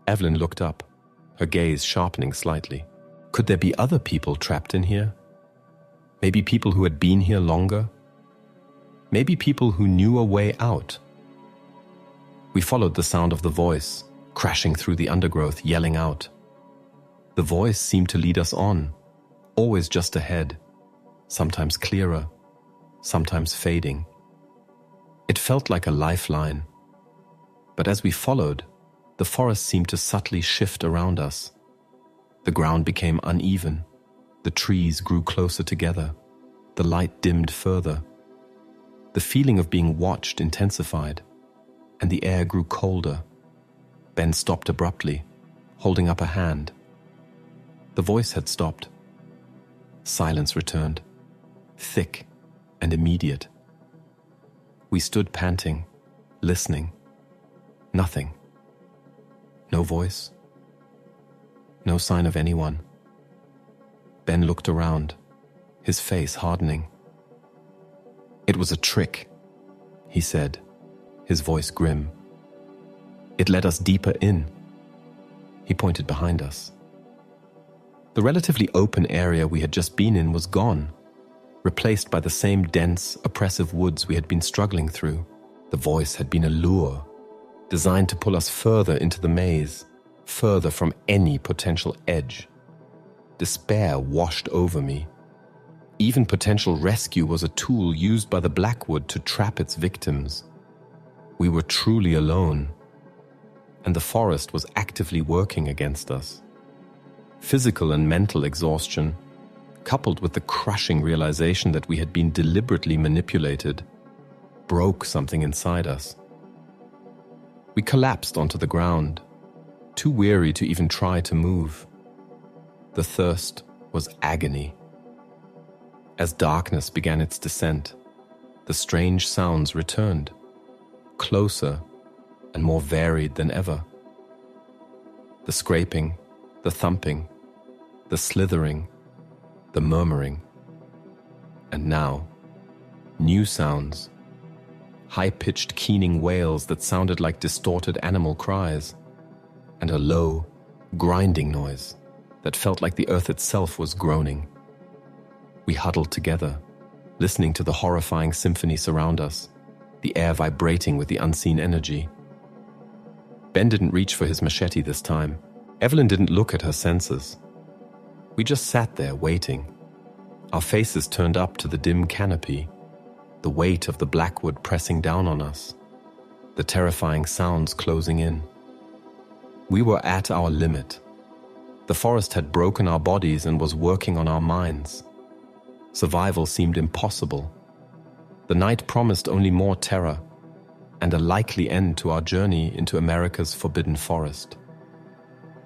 Evelyn looked up, her gaze sharpening slightly. Could there be other people trapped in here? Maybe people who had been here longer? Maybe people who knew a way out? We followed the sound of the voice, crashing through the undergrowth, yelling out. The voice seemed to lead us on, always just ahead, sometimes clearer, sometimes fading. It felt like a lifeline, but as we followed, the forest seemed to subtly shift around us. The ground became uneven, the trees grew closer together, the light dimmed further. The feeling of being watched intensified, and the air grew colder. Ben stopped abruptly, holding up a hand. The voice had stopped. Silence returned, thick and immediate. We stood panting, listening. Nothing. No voice. No sign of anyone. Ben looked around, his face hardening. "It was a trick," he said, his voice grim. "It led us deeper in." He pointed behind us. The relatively open area we had just been in was gone, replaced by the same dense, oppressive woods we had been struggling through. The voice had been a lure, designed to pull us further into the maze, further from any potential edge. Despair washed over me. Even potential rescue was a tool used by the Blackwood to trap its victims. We were truly alone, and the forest was actively working against us. Physical and mental exhaustion, coupled with the crushing realization that we had been deliberately manipulated, broke something inside us. We collapsed onto the ground, too weary to even try to move. The thirst was agony. As darkness began its descent, the strange sounds returned, closer and more varied than ever. The scraping, the thumping, the slithering, the murmuring. And now, new sounds, high-pitched keening wails that sounded like distorted animal cries, and a low, grinding noise that felt like the earth itself was groaning. We huddled together, listening to the horrifying symphony surround us, the air vibrating with the unseen energy. Ben didn't reach for his machete this time. Evelyn didn't look at her senses. We just sat there waiting, our faces turned up to the dim canopy, the weight of the Blackwood pressing down on us, the terrifying sounds closing in. We were at our limit. The forest had broken our bodies and was working on our minds. Survival seemed impossible. The night promised only more terror and a likely end to our journey into America's forbidden forest.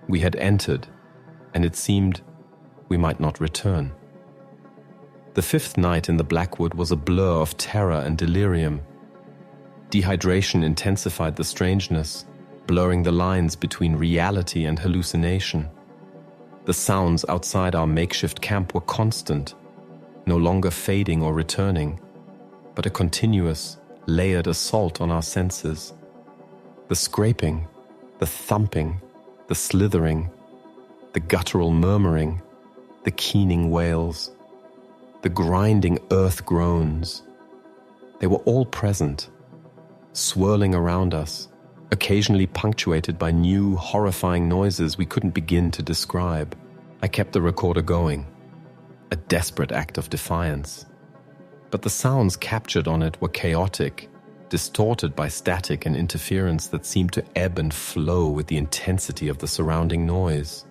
We had entered, and it seemed we might not return. The fifth night in the Blackwood was a blur of terror and delirium. Dehydration intensified the strangeness, blurring the lines between reality and hallucination. The sounds outside our makeshift camp were constant, no longer fading or returning, but a continuous, layered assault on our senses. The scraping, the thumping, the slithering, the guttural murmuring, the keening wails, the grinding earth groans. They were all present, swirling around us, occasionally punctuated by new, horrifying noises we couldn't begin to describe. I kept the recorder going, a desperate act of defiance. But the sounds captured on it were chaotic, distorted by static and interference that seemed to ebb and flow with the intensity of the surrounding noise.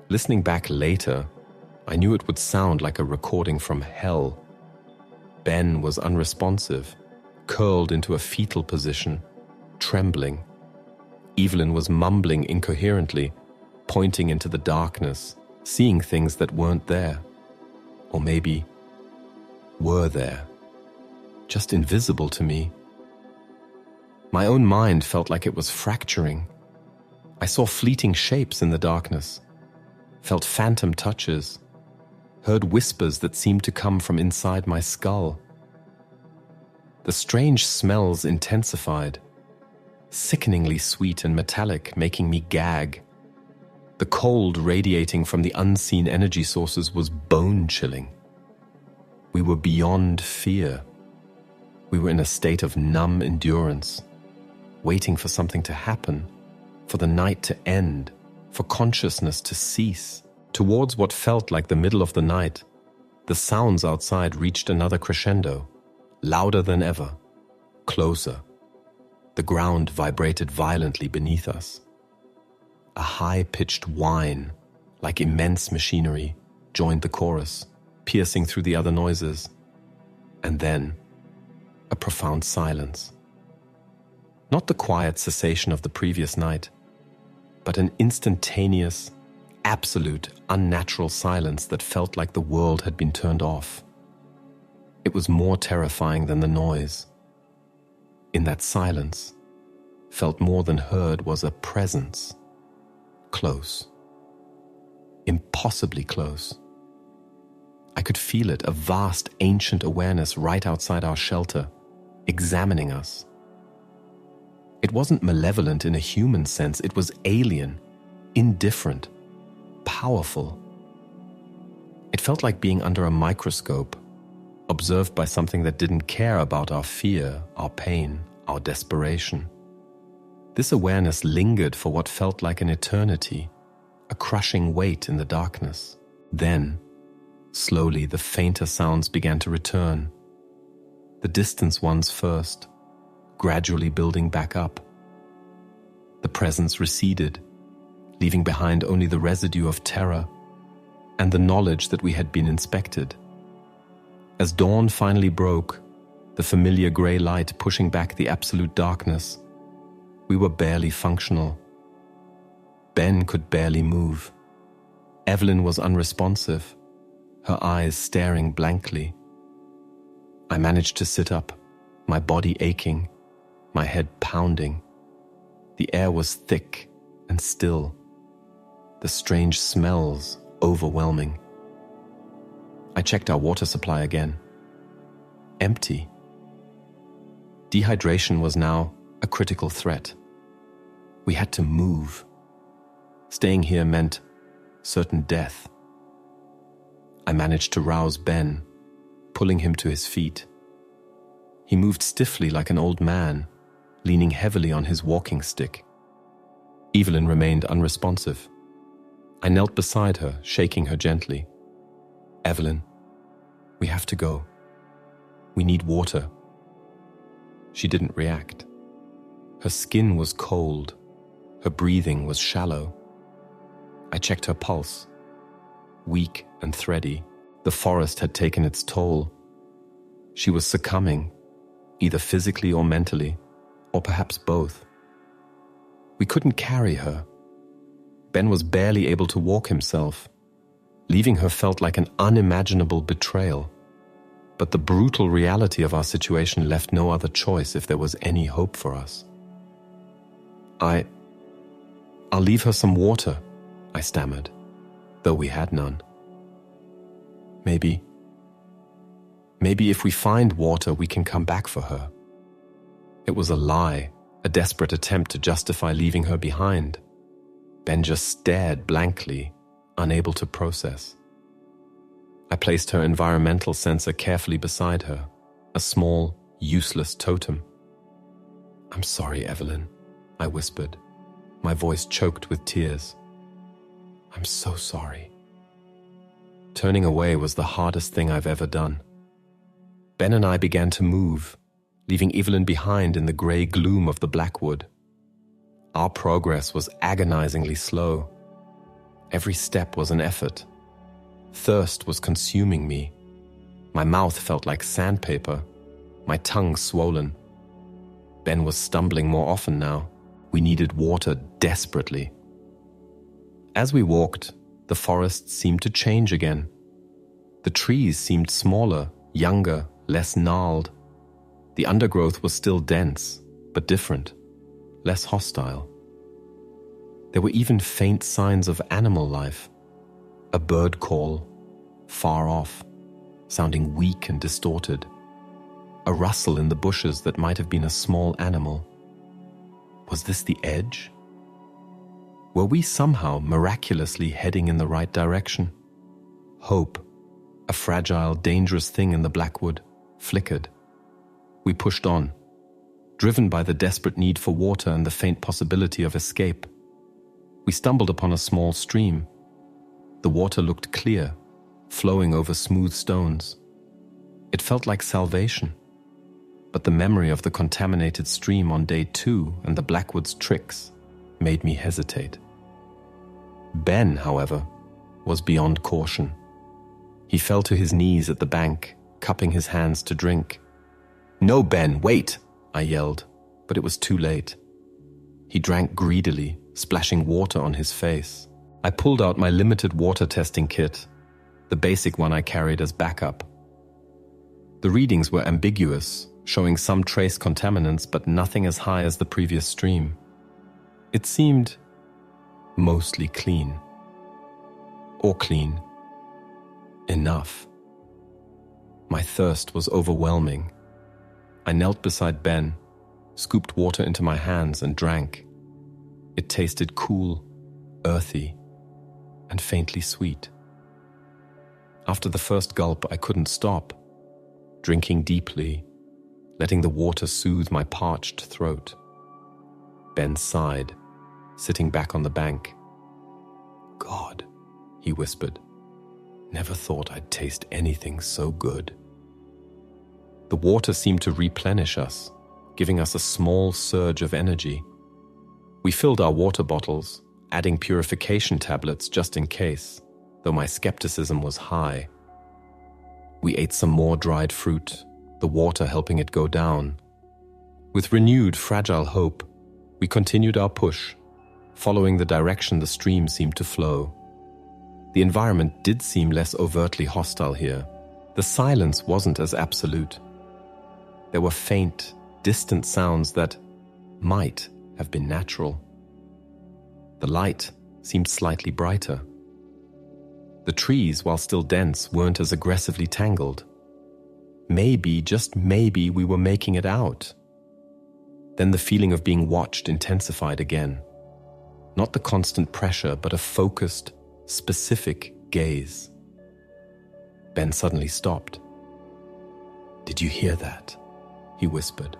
Listening back later, I knew it would sound like a recording from hell. Ben was unresponsive, curled into a fetal position, trembling. Evelyn was mumbling incoherently, pointing into the darkness, seeing things that weren't there. Or maybe were there, just invisible to me. My own mind felt like it was fracturing. I saw fleeting shapes in the darkness, felt phantom touches, heard whispers that seemed to come from inside my skull. The strange smells intensified, sickeningly sweet and metallic, making me gag. The cold radiating from the unseen energy sources was bone-chilling. We were beyond fear. We were in a state of numb endurance, waiting for something to happen, for the night to end, for consciousness to cease. Towards what felt like the middle of the night, the sounds outside reached another crescendo, louder than ever, closer. The ground vibrated violently beneath us. A high-pitched whine, like immense machinery, joined the chorus, piercing through the other noises. And then, a profound silence. Not the quiet cessation of the previous night, but an instantaneous, absolute, unnatural silence that felt like the world had been turned off. It was more terrifying than the noise. In that silence, felt more than heard was a presence. Close. Impossibly close. I could feel it, a vast, ancient awareness right outside our shelter, examining us. It wasn't malevolent in a human sense, it was alien, indifferent, powerful. It felt like being under a microscope, observed by something that didn't care about our fear, our pain, our desperation. This awareness lingered for what felt like an eternity, a crushing weight in the darkness. Then, Slowly, the fainter sounds began to return. The distant ones first, gradually building back up. The presence receded, leaving behind only the residue of terror and the knowledge that we had been inspected. As dawn finally broke, the familiar grey light pushing back the absolute darkness, we were barely functional. Ben could barely move. Evelyn was unresponsive, her eyes staring blankly. I managed to sit up, my body aching, my head pounding. The air was thick and still, the strange smells overwhelming. I checked our water supply again. Empty. Dehydration was now a critical threat. We had to move. Staying here meant certain death. I managed to rouse Ben, pulling him to his feet. He moved stiffly like an old man, leaning heavily on his walking stick. Evelyn remained unresponsive. I knelt beside her, shaking her gently. "Evelyn, we have to go. We need water." She didn't react. Her skin was cold. Her breathing was shallow. I checked her pulse. Weak and thready, the forest had taken its toll. She was succumbing, either physically or mentally, or perhaps both. We couldn't carry her. Ben was barely able to walk himself. Leaving her felt like an unimaginable betrayal. But the brutal reality of our situation left no other choice if there was any hope for us. I'll leave her some water," I stammered, though we had none. Maybe if we find water, we can come back for her." It was a lie, a desperate attempt to justify leaving her behind. Ben just stared blankly, unable to process. I placed her environmental sensor carefully beside her, a small, useless totem. "I'm sorry, Evelyn," I whispered, my voice choked with tears. "I'm so sorry." Turning away was the hardest thing I've ever done. Ben and I began to move, leaving Evelyn behind in the grey gloom of the Blackwood. Our progress was agonizingly slow. Every step was an effort. Thirst was consuming me. My mouth felt like sandpaper, my tongue swollen. Ben was stumbling more often now. We needed water desperately. As we walked, the forest seemed to change again. The trees seemed smaller, younger, less gnarled. The undergrowth was still dense, but different, less hostile. There were even faint signs of animal life. A bird call, far off, sounding weak and distorted. A rustle in the bushes that might have been a small animal. Was this the edge? Were we somehow miraculously heading in the right direction? Hope, a fragile, dangerous thing in the Blackwood, flickered. We pushed on, driven by the desperate need for water and the faint possibility of escape. We stumbled upon a small stream. The water looked clear, flowing over smooth stones. It felt like salvation. But the memory of the contaminated stream on day 2 and the Blackwood's tricks made me hesitate. Ben, however, was beyond caution. He fell to his knees at the bank, cupping his hands to drink. "No, Ben, wait!" I yelled, but it was too late. He drank greedily, splashing water on his face. I pulled out my limited water testing kit, the basic one I carried as backup. The readings were ambiguous, showing some trace contaminants, but nothing as high as the previous stream. It seemed mostly clean. Or clean. Enough. My thirst was overwhelming. I knelt beside Ben, scooped water into my hands and drank. It tasted cool, earthy, and faintly sweet. After the first gulp, I couldn't stop, drinking deeply, letting the water soothe my parched throat. Ben sighed, sitting back on the bank. "God," he whispered, Never thought I'd taste anything so good. The water seemed to replenish us, giving us a small surge of energy. We filled our water bottles, adding purification tablets just in case, though my skepticism was high. We ate some more dried fruit, the water helping it go down. With renewed fragile hope, we continued our push, following the direction the stream seemed to flow. The environment did seem less overtly hostile here. The silence wasn't as absolute. There were faint, distant sounds that might have been natural. The light seemed slightly brighter. The trees, while still dense, weren't as aggressively tangled. Maybe, just maybe, we were making it out. Then the feeling of being watched intensified again. Not the constant pressure, but a focused, specific gaze. Ben suddenly stopped. "Did you hear that?" he whispered.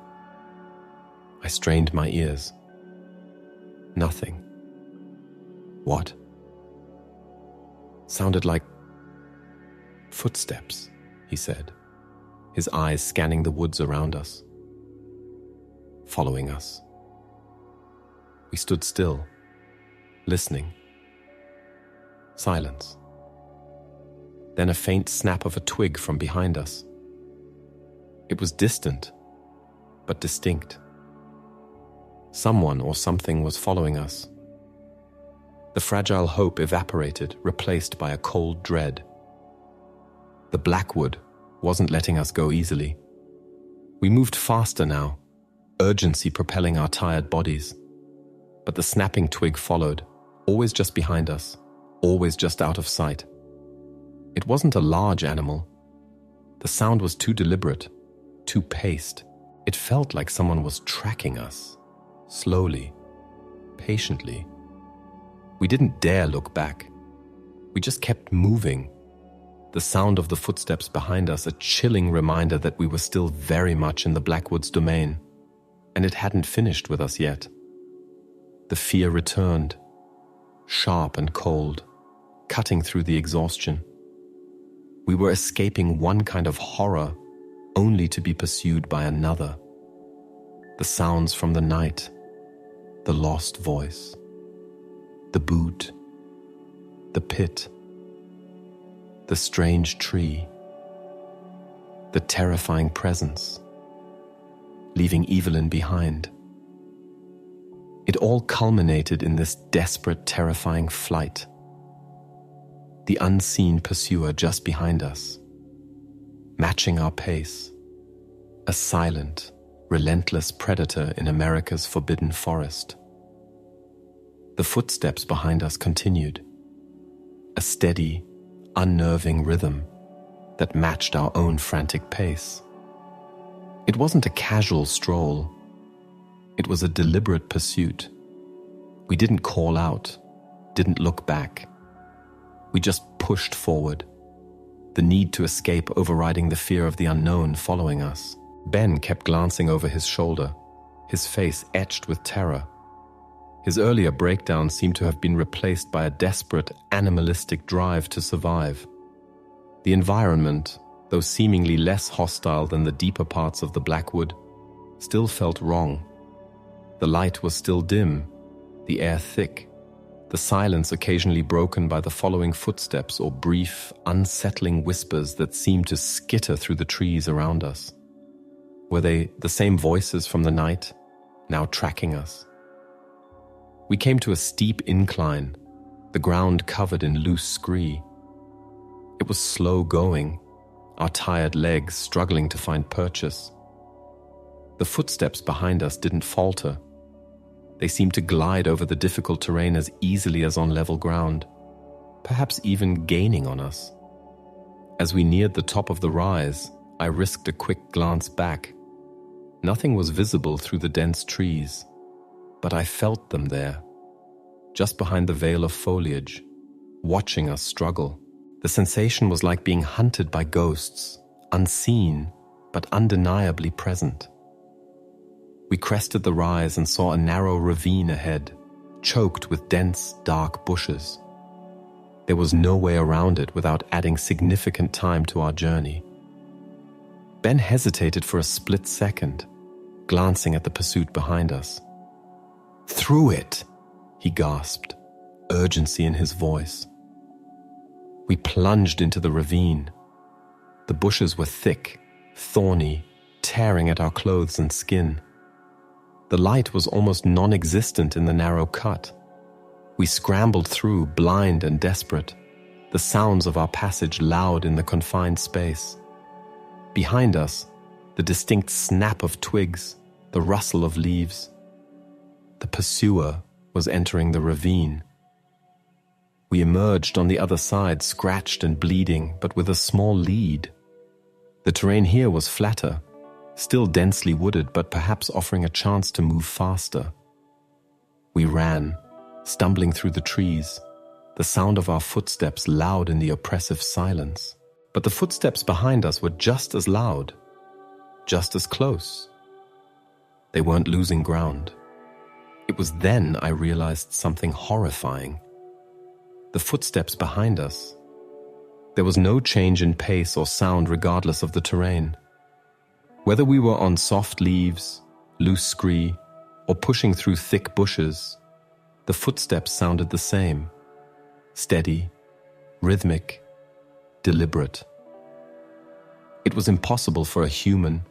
I strained my ears. Nothing. What? Sounded like footsteps, he said, his eyes scanning the woods around us. Following us. We stood still, listening. Silence. Then a faint snap of a twig from behind us. It was distant, but distinct. Someone or something was following us. The fragile hope evaporated, replaced by a cold dread. The Blackwood wasn't letting us go easily. We moved faster now, urgency propelling our tired bodies. But the snapping twig followed, always just behind us, always just out of sight. It wasn't a large animal. The sound was too deliberate, too paced. It felt like someone was tracking us, slowly, patiently. We didn't dare look back. We just kept moving. The sound of the footsteps behind us, a chilling reminder that we were still very much in the Blackwood's domain, and it hadn't finished with us yet. The fear returned, sharp and cold, cutting through the exhaustion. We were escaping one kind of horror, only to be pursued by another. The sounds from the night, the lost voice, the boot, the pit, the strange tree, the terrifying presence, leaving Evelyn behind. It all culminated in this desperate, terrifying flight. The unseen pursuer just behind us, matching our pace, a silent, relentless predator in America's forbidden forest. The footsteps behind us continued, a steady, unnerving rhythm that matched our own frantic pace. It wasn't a casual stroll. It was a deliberate pursuit. We didn't call out, didn't look back. We just pushed forward, the need to escape overriding the fear of the unknown following us. Ben kept glancing over his shoulder, his face etched with terror. His earlier breakdown seemed to have been replaced by a desperate, animalistic drive to survive. The environment, though seemingly less hostile than the deeper parts of the Blackwood, still felt wrong. The light was still dim, the air thick, the silence occasionally broken by the following footsteps or brief, unsettling whispers that seemed to skitter through the trees around us. Were they the same voices from the night, now tracking us? We came to a steep incline, the ground covered in loose scree. It was slow going, our tired legs struggling to find purchase. The footsteps behind us didn't falter. They seemed to glide over the difficult terrain as easily as on level ground, perhaps even gaining on us. As we neared the top of the rise, I risked a quick glance back. Nothing was visible through the dense trees, but I felt them there, just behind the veil of foliage, watching us struggle. The sensation was like being hunted by ghosts, unseen, but undeniably present. We crested the rise and saw a narrow ravine ahead, choked with dense, dark bushes. There was no way around it without adding significant time to our journey. Ben hesitated for a split second, glancing at the pursuit behind us. "Through it!" he gasped, urgency in his voice. We plunged into the ravine. The bushes were thick, thorny, tearing at our clothes and skin. The light was almost non-existent in the narrow cut. We scrambled through, blind and desperate, the sounds of our passage loud in the confined space. Behind us, the distinct snap of twigs, the rustle of leaves. The pursuer was entering the ravine. We emerged on the other side, scratched and bleeding, but with a small lead. The terrain here was flatter, still densely wooded, but perhaps offering a chance to move faster. We ran, stumbling through the trees, the sound of our footsteps loud in the oppressive silence. But the footsteps behind us were just as loud, just as close. They weren't losing ground. It was then I realized something horrifying. The footsteps behind us. There was no change in pace or sound regardless of the terrain. Whether we were on soft leaves, loose scree, or pushing through thick bushes, the footsteps sounded the same. Steady, rhythmic, deliberate. It was impossible for a human,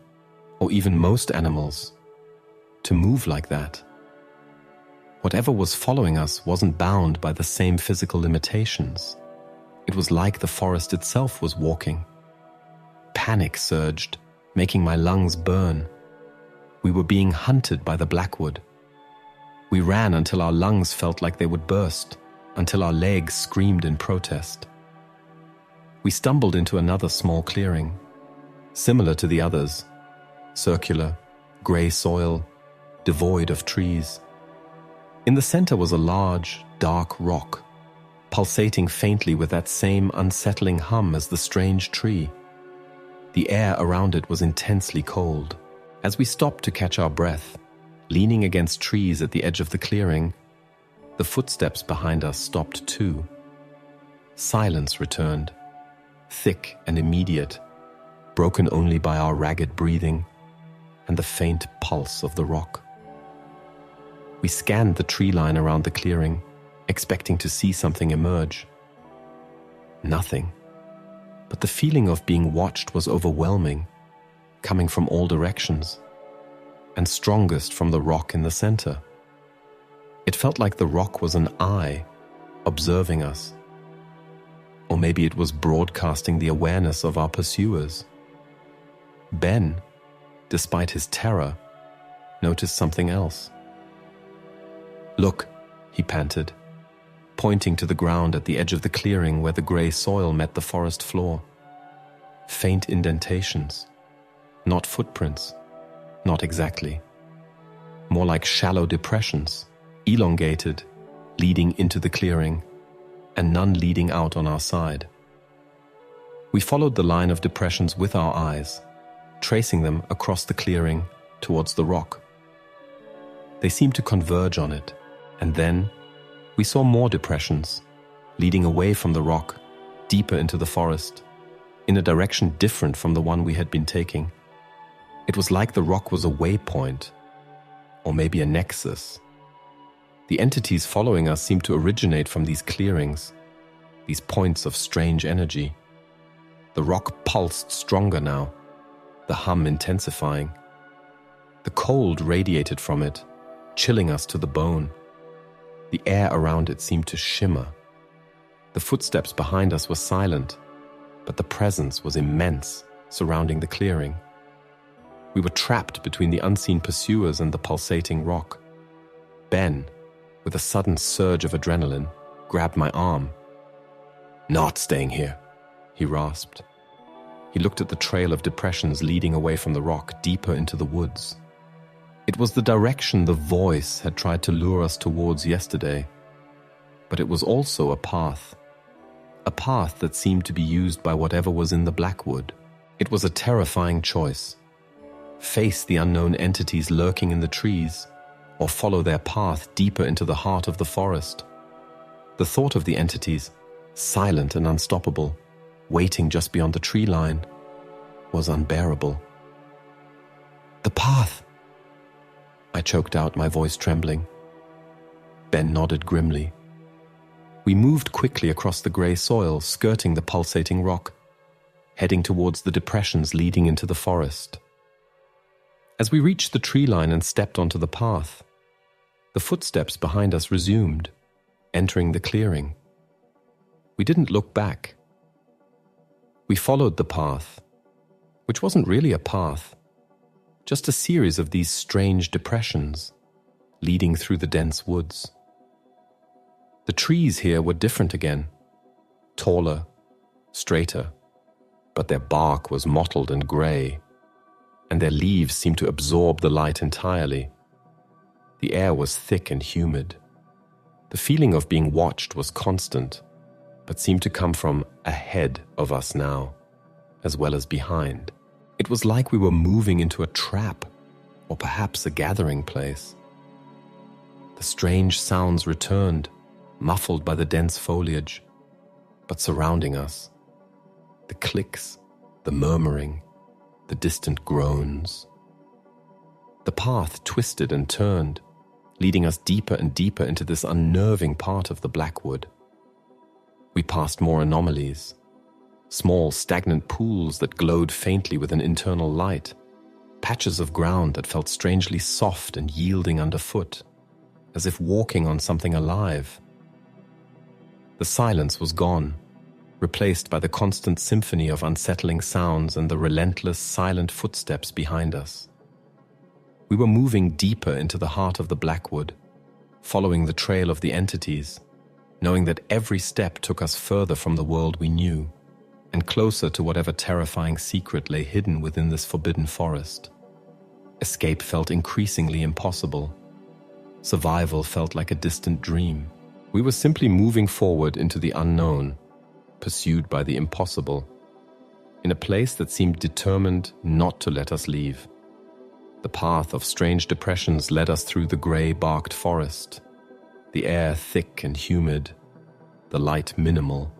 or even most animals, to move like that. Whatever was following us wasn't bound by the same physical limitations. It was like the forest itself was walking. Panic surged, making my lungs burn. We were being hunted by the Blackwood. We ran until our lungs felt like they would burst, until our legs screamed in protest. We stumbled into another small clearing, similar to the others, circular, grey soil, devoid of trees. In the center was a large, dark rock, pulsating faintly with that same unsettling hum as the strange tree. The air around it was intensely cold. As we stopped to catch our breath, leaning against trees at the edge of the clearing, the footsteps behind us stopped too. Silence returned, thick and immediate, broken only by our ragged breathing and the faint pulse of the rock. We scanned the tree line around the clearing, expecting to see something emerge. Nothing. But the feeling of being watched was overwhelming, coming from all directions, and strongest from the rock in the center. It felt like the rock was an eye, observing us. Or maybe it was broadcasting the awareness of our pursuers. Ben, despite his terror, noticed something else. "Look," he panted, pointing to the ground at the edge of the clearing where the grey soil met the forest floor. Faint indentations. Not footprints. Not exactly. More like shallow depressions, elongated, leading into the clearing, and none leading out on our side. We followed the line of depressions with our eyes, tracing them across the clearing towards the rock. They seemed to converge on it, and then we saw more depressions, leading away from the rock, deeper into the forest, in a direction different from the one we had been taking. It was like the rock was a waypoint, or maybe a nexus. The entities following us seemed to originate from these clearings, these points of strange energy. The rock pulsed stronger now, the hum intensifying. The cold radiated from it, chilling us to the bone. The air around it seemed to shimmer. The footsteps behind us were silent, but the presence was immense, surrounding the clearing. We were trapped between the unseen pursuers and the pulsating rock. Ben, with a sudden surge of adrenaline, grabbed my arm. "Not staying here," he rasped. He looked at the trail of depressions leading away from the rock, deeper into the woods. It was the direction the voice had tried to lure us towards yesterday, but it was also a path that seemed to be used by whatever was in the Blackwood. It was a terrifying choice. Face the unknown entities lurking in the trees, or follow their path deeper into the heart of the forest. The thought of the entities, silent and unstoppable, waiting just beyond the tree line, was unbearable. "The path!" I choked out, my voice trembling. Ben nodded grimly. We moved quickly across the grey soil, skirting the pulsating rock, heading towards the depressions leading into the forest. As we reached the tree line and stepped onto the path, the footsteps behind us resumed, entering the clearing. We didn't look back. We followed the path, which wasn't really a path, just a series of these strange depressions leading through the dense woods. The trees here were different again, taller, straighter, but their bark was mottled and grey, and their leaves seemed to absorb the light entirely. The air was thick and humid. The feeling of being watched was constant, but seemed to come from ahead of us now, as well as behind. It was like we were moving into a trap, or perhaps a gathering place. The strange sounds returned, muffled by the dense foliage, but surrounding us. The clicks, the murmuring, the distant groans. The path twisted and turned, leading us deeper and deeper into this unnerving part of the Blackwood. We passed more anomalies, small stagnant pools that glowed faintly with an internal light, patches of ground that felt strangely soft and yielding underfoot, as if walking on something alive. The silence was gone, replaced by the constant symphony of unsettling sounds and the relentless, silent footsteps behind us. We were moving deeper into the heart of the Blackwood, following the trail of the entities, knowing that every step took us further from the world we knew, and closer to whatever terrifying secret lay hidden within this forbidden forest. Escape felt increasingly impossible. Survival felt like a distant dream. We were simply moving forward into the unknown, pursued by the impossible, in a place that seemed determined not to let us leave. The path of strange depressions led us through the grey-barked forest, the air thick and humid, the light minimal.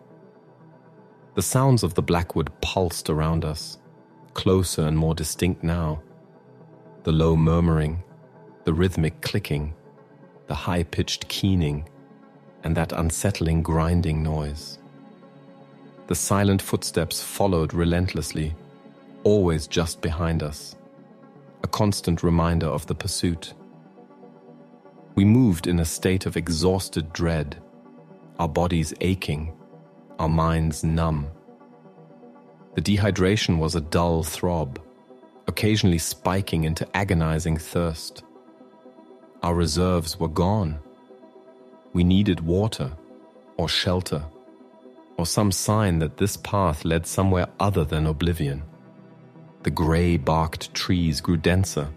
The sounds of the Blackwood pulsed around us, closer and more distinct now. The low murmuring, the rhythmic clicking, the high-pitched keening, and that unsettling grinding noise. The silent footsteps followed relentlessly, always just behind us, a constant reminder of the pursuit. We moved in a state of exhausted dread, our bodies aching, our minds numb. The dehydration was a dull throb, occasionally spiking into agonizing thirst. Our reserves were gone. We needed water, or shelter, or some sign that this path led somewhere other than oblivion. The grey-barked trees grew denser,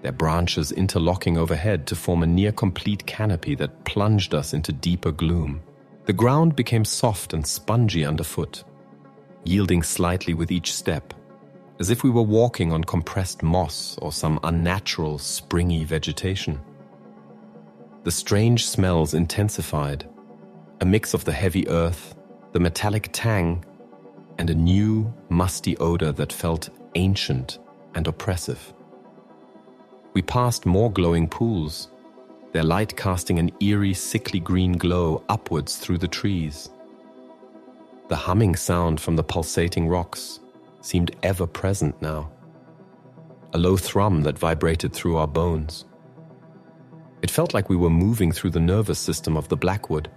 their branches interlocking overhead to form a near-complete canopy that plunged us into deeper gloom. The ground became soft and spongy underfoot, yielding slightly with each step, as if we were walking on compressed moss or some unnatural, springy vegetation. The strange smells intensified, a mix of the heavy earth, the metallic tang, and a new, musty odor that felt ancient and oppressive. We passed more glowing pools, their light casting an eerie, sickly green glow upwards through the trees. The humming sound from the pulsating rocks seemed ever present now, a low thrum that vibrated through our bones. It felt like we were moving through the nervous system of the Blackwood,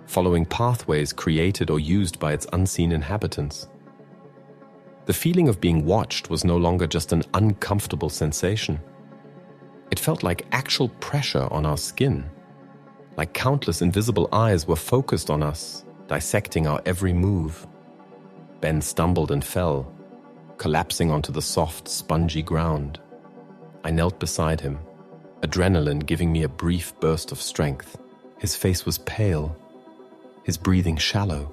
following pathways created or used by its unseen inhabitants. The feeling of being watched was no longer just an uncomfortable sensation. It felt like actual pressure on our skin, like countless invisible eyes were focused on us, dissecting our every move. Ben stumbled and fell, collapsing onto the soft, spongy ground. I knelt beside him, adrenaline giving me a brief burst of strength. His face was pale, his breathing shallow.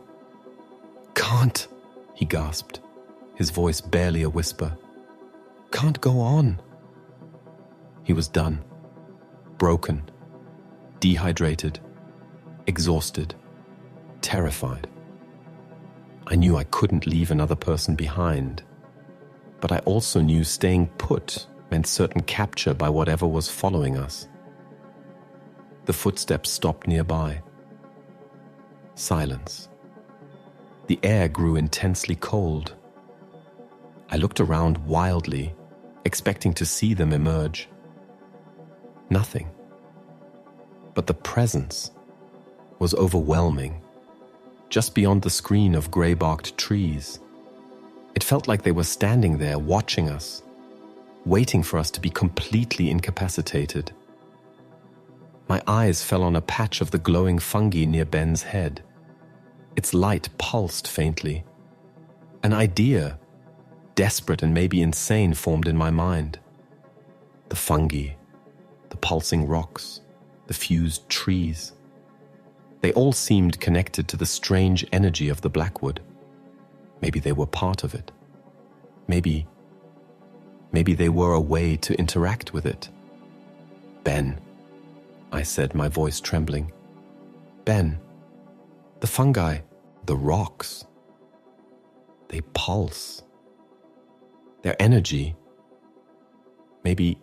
"Can't," he gasped, his voice barely a whisper. "Can't go on." He was done, broken, dehydrated, exhausted. terrified. I knew I couldn't leave another person behind, but I also knew staying put meant certain capture by whatever was following us. The footsteps stopped nearby. Silence. The air grew intensely cold. I looked around wildly, expecting to see them emerge. Nothing. But the presence was overwhelming, just beyond the screen of grey-barked trees. It felt like they were standing there watching us, waiting for us to be completely incapacitated. My eyes fell on a patch of the glowing fungi near Ben's head. Its light pulsed faintly. An idea, desperate and maybe insane, formed in my mind. The fungi, the pulsing rocks, the fused trees. They all seemed connected to the strange energy of the Blackwood. Maybe they were part of it. Maybe they were a way to interact with it. Ben, I said, my voice trembling. Ben, the fungi, the rocks, they pulse. Their energy, maybe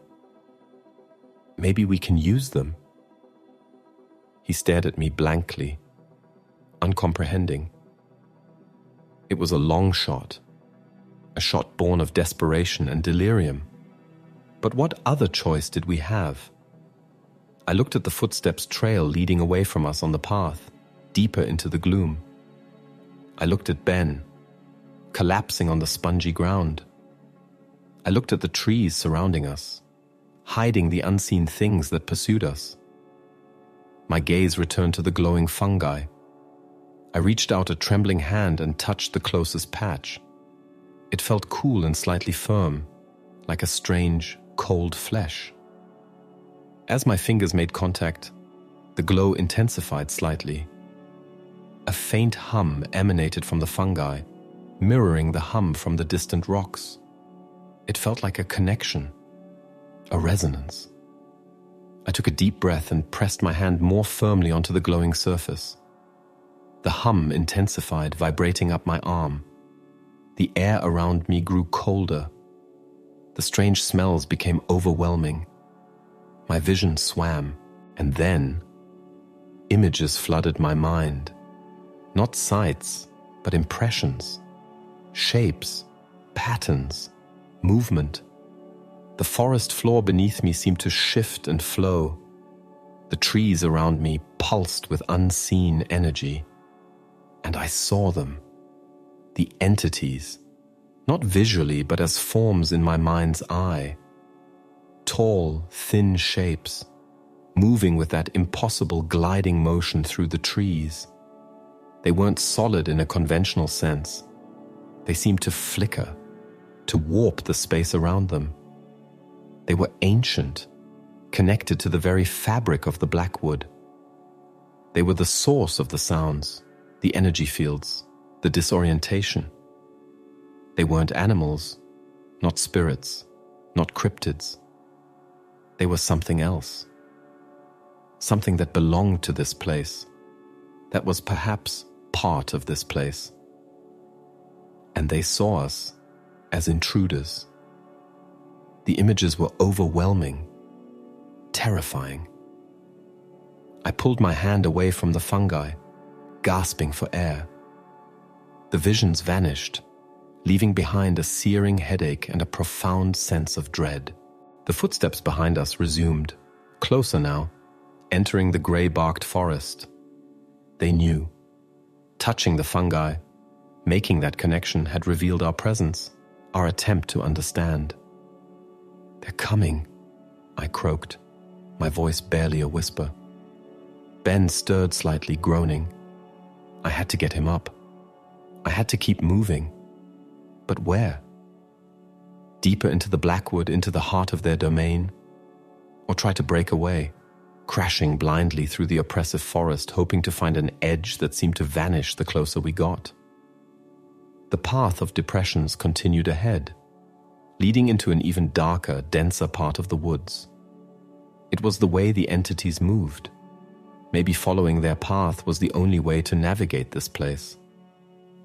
we can use them. He stared at me blankly, uncomprehending. It was a long shot, a shot born of desperation and delirium. But what other choice did we have? I looked at the footsteps trail leading away from us on the path, deeper into the gloom. I looked at Ben, collapsing on the spongy ground. I looked at the trees surrounding us, hiding the unseen things that pursued us. My gaze returned to the glowing fungi. I reached out a trembling hand and touched the closest patch. It felt cool and slightly firm, like a strange, cold flesh. As my fingers made contact, the glow intensified slightly. A faint hum emanated from the fungi, mirroring the hum from the distant rocks. It felt like a connection, a resonance. I took a deep breath and pressed my hand more firmly onto the glowing surface. The hum intensified, vibrating up my arm. The air around me grew colder. The strange smells became overwhelming. My vision swam, and then images flooded my mind. Not sights, but impressions, shapes, patterns, movement. The forest floor beneath me seemed to shift and flow. The trees around me pulsed with unseen energy. And I saw them, the entities, not visually but as forms in my mind's eye. Tall, thin shapes, moving with that impossible gliding motion through the trees. They weren't solid in a conventional sense. They seemed to flicker, to warp the space around them. They were ancient, connected to the very fabric of the Blackwood. They were the source of the sounds, the energy fields, the disorientation. They weren't animals, not spirits, not cryptids. They were something else. Something that belonged to this place, that was perhaps part of this place. And they saw us as intruders. The images were overwhelming, terrifying. I pulled my hand away from the fungi, gasping for air. The visions vanished, leaving behind a searing headache and a profound sense of dread. The footsteps behind us resumed, closer now, entering the grey-barked forest. They knew. Touching the fungi, making that connection had revealed our presence, our attempt to understand. "They're coming," I croaked, my voice barely a whisper. Ben stirred slightly, groaning. I had to get him up. I had to keep moving. But where? Deeper into the Blackwood, into the heart of their domain? Or try to break away, crashing blindly through the oppressive forest, hoping to find an edge that seemed to vanish the closer we got? The path of depressions continued ahead, leading into an even darker, denser part of the woods. It was the way the entities moved. Maybe following their path was the only way to navigate this place.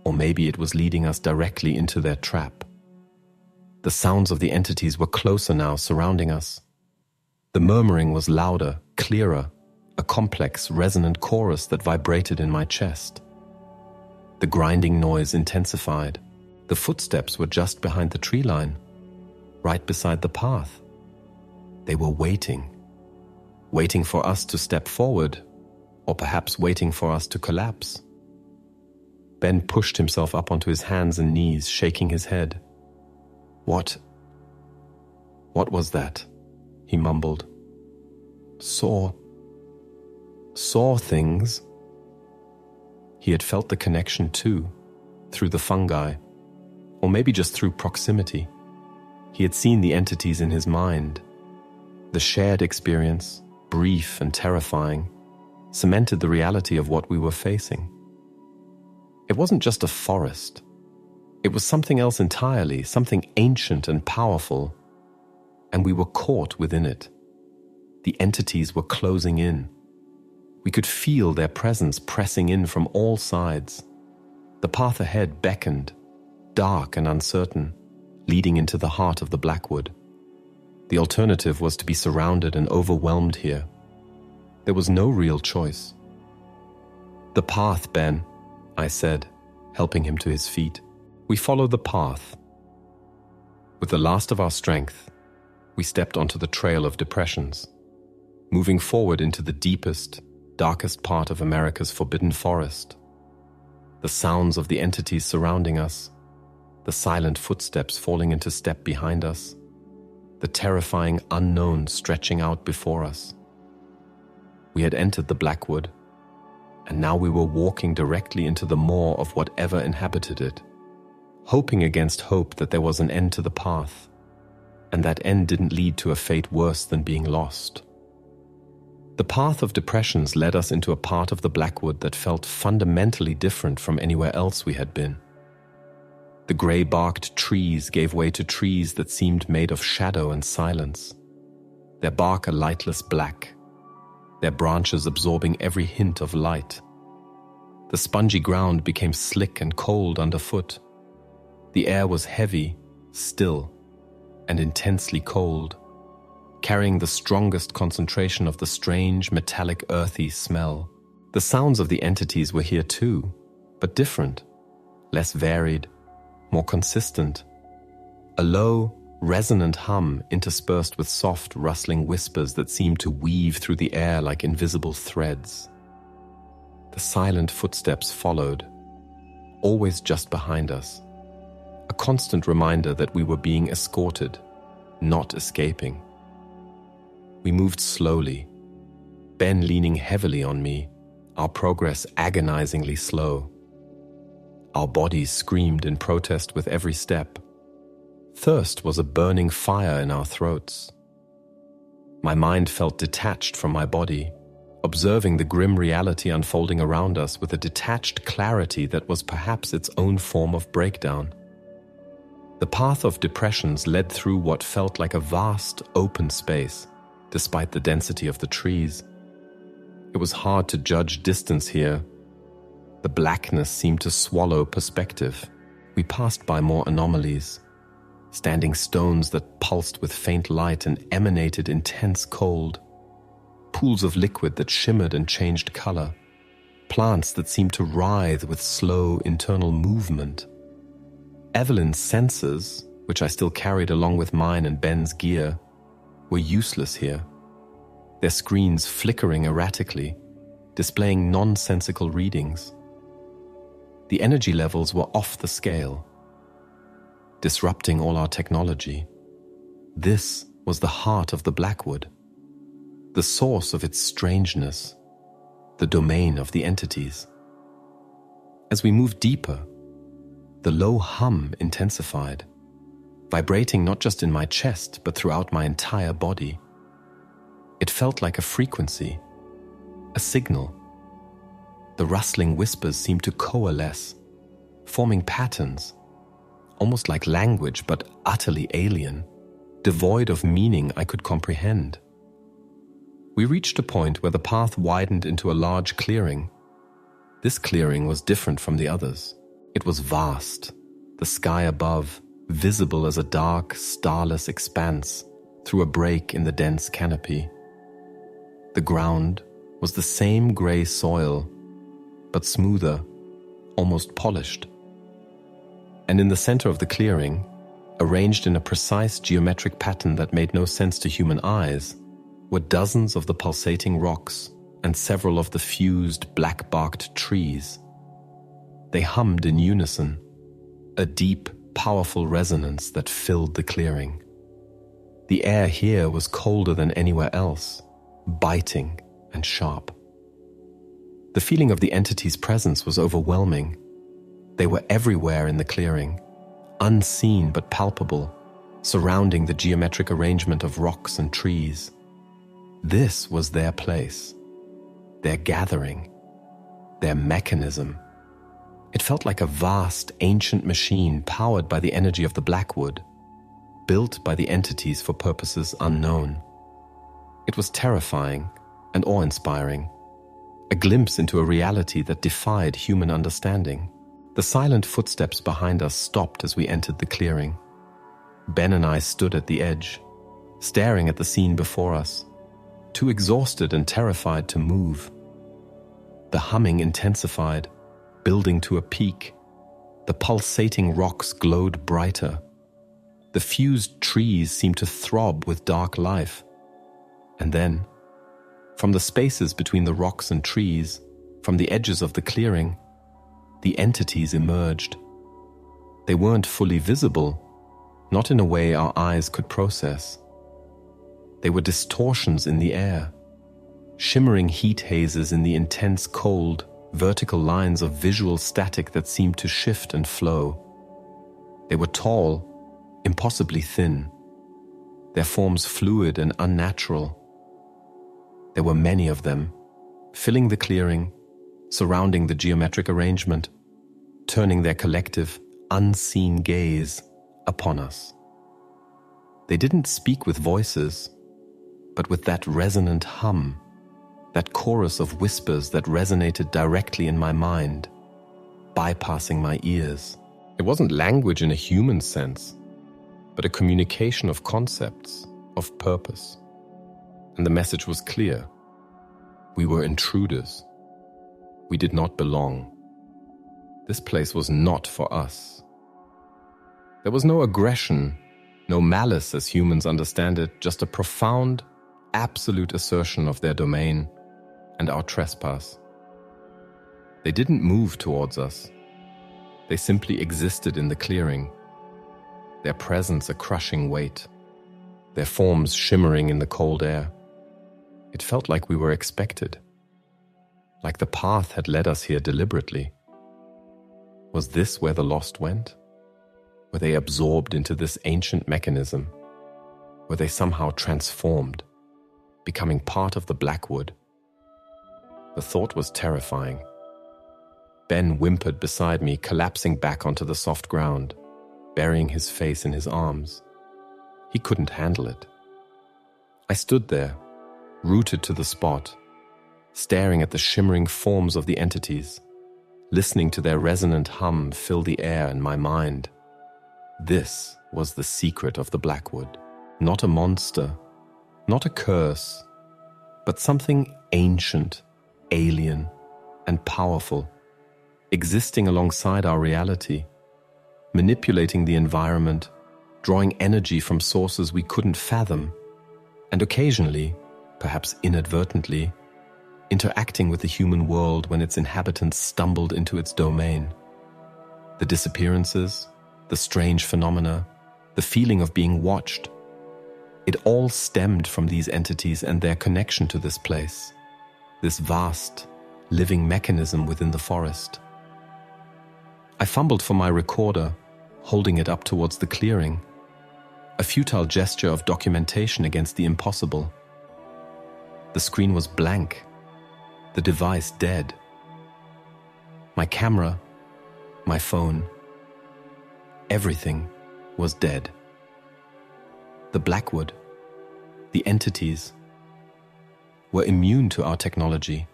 Or maybe it was leading us directly into their trap. The sounds of the entities were closer now, surrounding us. The murmuring was louder, clearer, a complex, resonant chorus that vibrated in my chest. The grinding noise intensified. The footsteps were just behind the tree line, right beside the path. They were waiting for us to step forward, or perhaps waiting for us to collapse. Ben pushed himself up onto his hands and knees, shaking his head. What was that? He mumbled. Saw things. He had felt the connection too, through the fungi, or maybe just through proximity. He had seen the entities in his mind. The shared experience, brief and terrifying, cemented the reality of what we were facing. It wasn't just a forest. It was something else entirely, something ancient and powerful, and we were caught within it. The entities were closing in. We could feel their presence pressing in from all sides. The path ahead beckoned, dark and uncertain, leading into the heart of the Blackwood. The alternative was to be surrounded and overwhelmed here. There was no real choice. The path, Ben, I said, helping him to his feet. We follow the path. With the last of our strength, we stepped onto the trail of depressions, moving forward into the deepest, darkest part of America's forbidden forest. The sounds of the entities surrounding us, the silent footsteps falling into step behind us, the terrifying unknown stretching out before us. We had entered the Blackwood, and now we were walking directly into the maw of whatever inhabited it, hoping against hope that there was an end to the path, and that end didn't lead to a fate worse than being lost. The path of depressions led us into a part of the Blackwood that felt fundamentally different from anywhere else we had been. The grey-barked trees gave way to trees that seemed made of shadow and silence, their bark a lightless black, their branches absorbing every hint of light. The spongy ground became slick and cold underfoot. The air was heavy, still, and intensely cold, carrying the strongest concentration of the strange, metallic, earthy smell. The sounds of the entities were here too, but different, less varied, more consistent. A low, resonant hum interspersed with soft, rustling whispers that seemed to weave through the air like invisible threads. The silent footsteps followed, always just behind us, a constant reminder that we were being escorted, not escaping. We moved slowly, Ben leaning heavily on me, our progress agonizingly slow. Our bodies screamed in protest with every step. Thirst was a burning fire in our throats. My mind felt detached from my body, observing the grim reality unfolding around us with a detached clarity that was perhaps its own form of breakdown. The path of depressions led through what felt like a vast, open space, despite the density of the trees. It was hard to judge distance here. The blackness seemed to swallow perspective. We passed by more anomalies, standing stones that pulsed with faint light and emanated intense cold, pools of liquid that shimmered and changed color, plants that seemed to writhe with slow internal movement. Evelyn's sensors, which I still carried along with mine and Ben's gear, were useless here, their screens flickering erratically, displaying nonsensical readings. The energy levels were off the scale, disrupting all our technology. This was the heart of the Blackwood, the source of its strangeness, the domain of the entities. As we moved deeper, the low hum intensified, vibrating not just in my chest but throughout my entire body. It felt like a frequency, a signal. The rustling whispers seemed to coalesce, forming patterns, almost like language but utterly alien, devoid of meaning I could comprehend. We reached a point where the path widened into a large clearing. This clearing was different from the others. It was vast, the sky above, visible as a dark, starless expanse through a break in the dense canopy. The ground was the same grey soil, but smoother, almost polished. And in the center of the clearing, arranged in a precise geometric pattern that made no sense to human eyes, were dozens of the pulsating rocks and several of the fused, black-barked trees. They hummed in unison, a deep, powerful resonance that filled the clearing. The air here was colder than anywhere else, biting and sharp. The feeling of the entity's presence was overwhelming. They were everywhere in the clearing, unseen but palpable, surrounding the geometric arrangement of rocks and trees. This was their place, their gathering, their mechanism. It felt like a vast, ancient machine powered by the energy of the Blackwood, built by the entities for purposes unknown. It was terrifying and awe-inspiring, a glimpse into a reality that defied human understanding. The silent footsteps behind us stopped as we entered the clearing. Ben and I stood at the edge, staring at the scene before us, too exhausted and terrified to move. The humming intensified, building to a peak. The pulsating rocks glowed brighter. The fused trees seemed to throb with dark life. And then, from the spaces between the rocks and trees, from the edges of the clearing, the entities emerged. They weren't fully visible, not in a way our eyes could process. They were distortions in the air, shimmering heat hazes in the intense cold, vertical lines of visual static that seemed to shift and flow. They were tall, impossibly thin, their forms fluid and unnatural. There were many of them, filling the clearing, surrounding the geometric arrangement, turning their collective, unseen gaze upon us. They didn't speak with voices, but with that resonant hum, that chorus of whispers that resonated directly in my mind, bypassing my ears. It wasn't language in a human sense, but a communication of concepts, of purpose. And the message was clear. We were intruders. We did not belong. This place was not for us. There was no aggression, no malice as humans understand it, just a profound, absolute assertion of their domain and our trespass. They didn't move towards us. They simply existed in the clearing, their presence a crushing weight, their forms shimmering in the cold air. It felt like we were expected, like the path had led us here deliberately. Was this where the lost went? Were they absorbed into this ancient mechanism? Were they somehow transformed, becoming part of the Blackwood? The thought was terrifying. Ben whimpered beside me, collapsing back onto the soft ground, burying his face in his arms. He couldn't handle it. I stood there, rooted to the spot, staring at the shimmering forms of the entities, listening to their resonant hum fill the air in my mind. This was the secret of the Blackwood. Not a monster, not a curse, but something ancient, alien, and powerful, existing alongside our reality, manipulating the environment, drawing energy from sources we couldn't fathom, and occasionally, perhaps inadvertently, interacting with the human world when its inhabitants stumbled into its domain. The disappearances, the strange phenomena, the feeling of being watched, it all stemmed from these entities and their connection to this place, this vast, living mechanism within the forest. I fumbled for my recorder, holding it up towards the clearing, a futile gesture of documentation against the impossible. The screen was blank, the device dead. My camera, my phone, everything was dead. The Blackwood, the entities, were immune to our technology,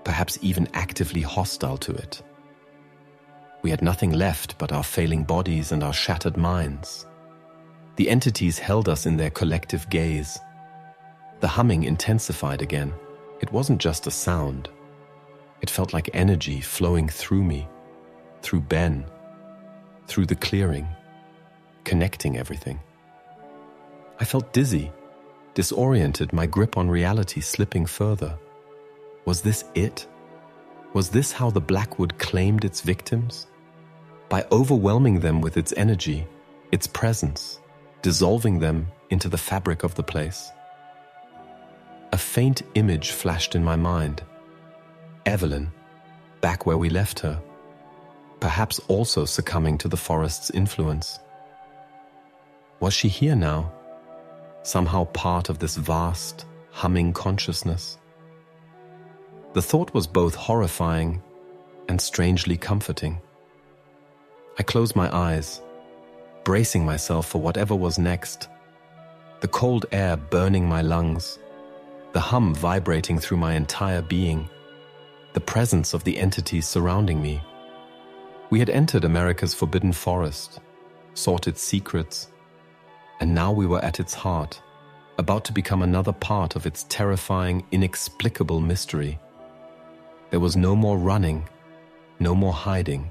perhaps even actively hostile to it. We had nothing left but our failing bodies and our shattered minds. The entities held us in their collective gaze. The humming intensified again. It wasn't just a sound. It felt like energy flowing through me, through Ben, through the clearing, connecting everything. I felt dizzy, disoriented, my grip on reality slipping further. Was this it? Was this how the Blackwood claimed its victims? By overwhelming them with its energy, its presence, dissolving them into the fabric of the place. A faint image flashed in my mind. Evelyn, back where we left her, perhaps also succumbing to the forest's influence. Was she here now, somehow part of this vast, humming consciousness? The thought was both horrifying and strangely comforting. I closed my eyes, bracing myself for whatever was next, the cold air burning my lungs, the hum vibrating through my entire being, the presence of the entities surrounding me. We had entered America's forbidden forest, sought its secrets, and now we were at its heart, about to become another part of its terrifying, inexplicable mystery. There was no more running, no more hiding,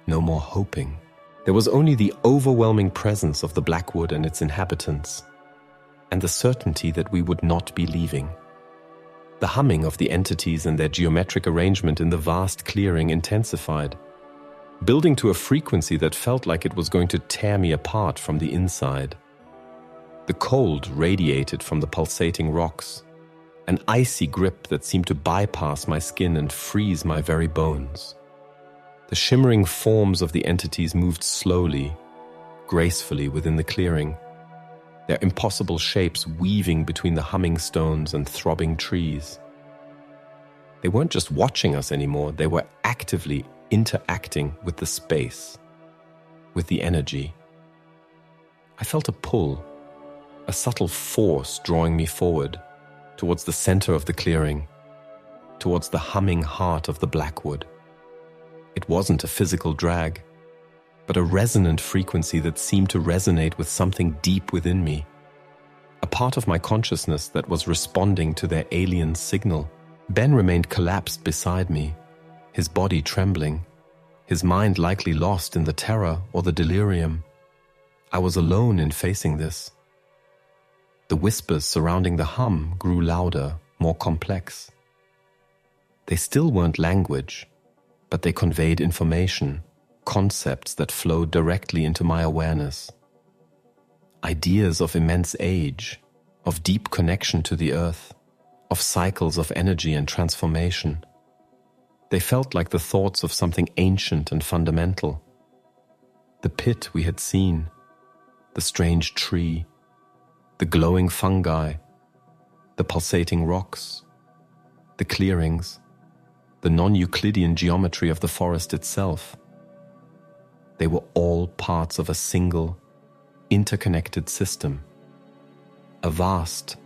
no more hoping. There was only the overwhelming presence of the Blackwood and its inhabitants, and the certainty that we would not be leaving. The humming of the entities and their geometric arrangement in the vast clearing intensified, building to a frequency that felt like it was going to tear me apart from the inside. The cold radiated from the pulsating rocks, an icy grip that seemed to bypass my skin and freeze my very bones. The shimmering forms of the entities moved slowly, gracefully within the clearing, their impossible shapes weaving between the humming stones and throbbing trees. They weren't just watching us anymore, they were actively interacting with the space, with the energy. I felt a pull, a subtle force drawing me forward, towards the center of the clearing, towards the humming heart of the Blackwood. It wasn't a physical drag, but a resonant frequency that seemed to resonate with something deep within me, a part of my consciousness that was responding to their alien signal. Ben remained collapsed beside me, his body trembling, his mind likely lost in the terror or the delirium. I was alone in facing this. The whispers surrounding the hum grew louder, more complex. They still weren't language, but they conveyed information, concepts that flowed directly into my awareness. Ideas of immense age, of deep connection to the earth, of cycles of energy and transformation. They felt like the thoughts of something ancient and fundamental. The pit we had seen, the strange tree, the glowing fungi, the pulsating rocks, the clearings, the non-Euclidean geometry of the forest itself. They were all parts of a single, interconnected system. A vast,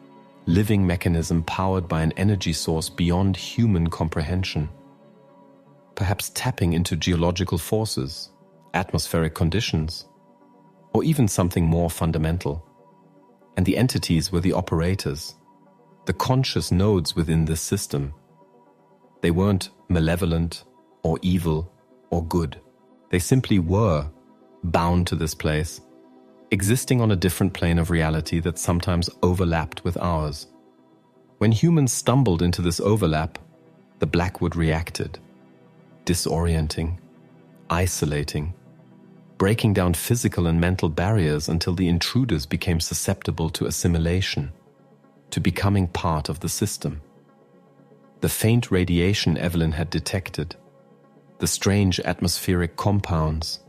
living mechanism powered by an energy source beyond human comprehension. Perhaps tapping into geological forces, atmospheric conditions, or even something more fundamental. And the entities were the operators, the conscious nodes within this system. They weren't malevolent or evil or good. They simply were bound to this place, existing on a different plane of reality that sometimes overlapped with ours. When humans stumbled into this overlap, the Blackwood reacted, disorienting, isolating, breaking down physical and mental barriers until the intruders became susceptible to assimilation, to becoming part of the system. The faint radiation Evelyn had detected, the strange atmospheric compounds,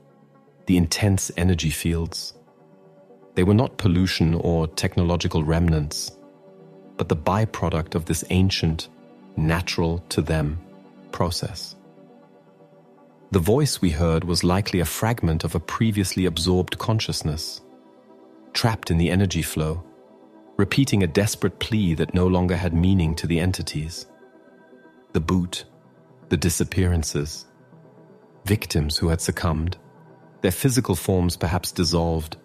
the intense energy fields. They were not pollution or technological remnants, but the byproduct of this ancient, natural to them, process. The voice we heard was likely a fragment of a previously absorbed consciousness, trapped in the energy flow, repeating a desperate plea that no longer had meaning to the entities. The boot, the disappearances, victims who had succumbed, their physical forms perhaps dissolved,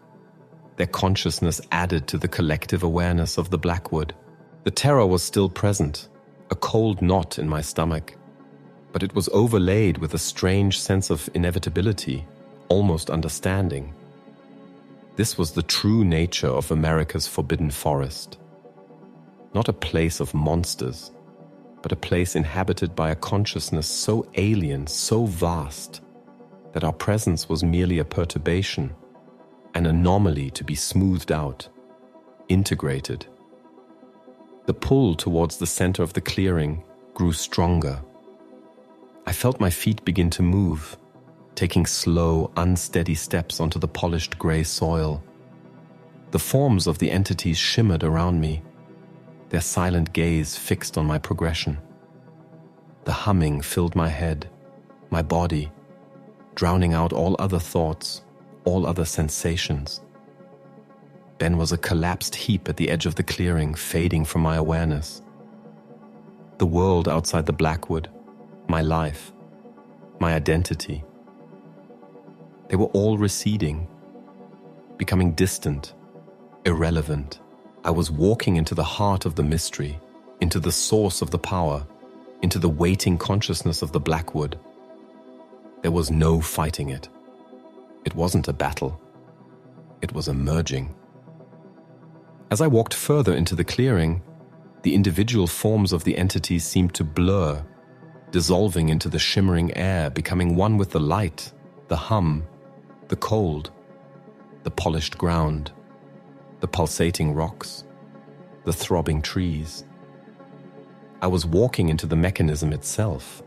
their consciousness added to the collective awareness of the Blackwood. The terror was still present, a cold knot in my stomach, but it was overlaid with a strange sense of inevitability, almost understanding. This was the true nature of America's forbidden forest. Not a place of monsters, but a place inhabited by a consciousness so alien, so vast, that our presence was merely a perturbation, an anomaly to be smoothed out, integrated. The pull towards the center of the clearing grew stronger. I felt my feet begin to move, taking slow, unsteady steps onto the polished gray soil. The forms of the entities shimmered around me, their silent gaze fixed on my progression. The humming filled my head, my body, drowning out all other thoughts, all other sensations. Ben was a collapsed heap at the edge of the clearing, fading from my awareness. The world outside the Blackwood, my life, my identity, they were all receding, becoming distant, irrelevant. I was walking into the heart of the mystery, into the source of the power, into the waiting consciousness of the Blackwood. There was no fighting it. It wasn't a battle. It was a merging. As I walked further into the clearing, the individual forms of the entities seemed to blur, dissolving into the shimmering air, becoming one with the light, the hum, the cold, the polished ground, the pulsating rocks, the throbbing trees. I was walking into the mechanism itself.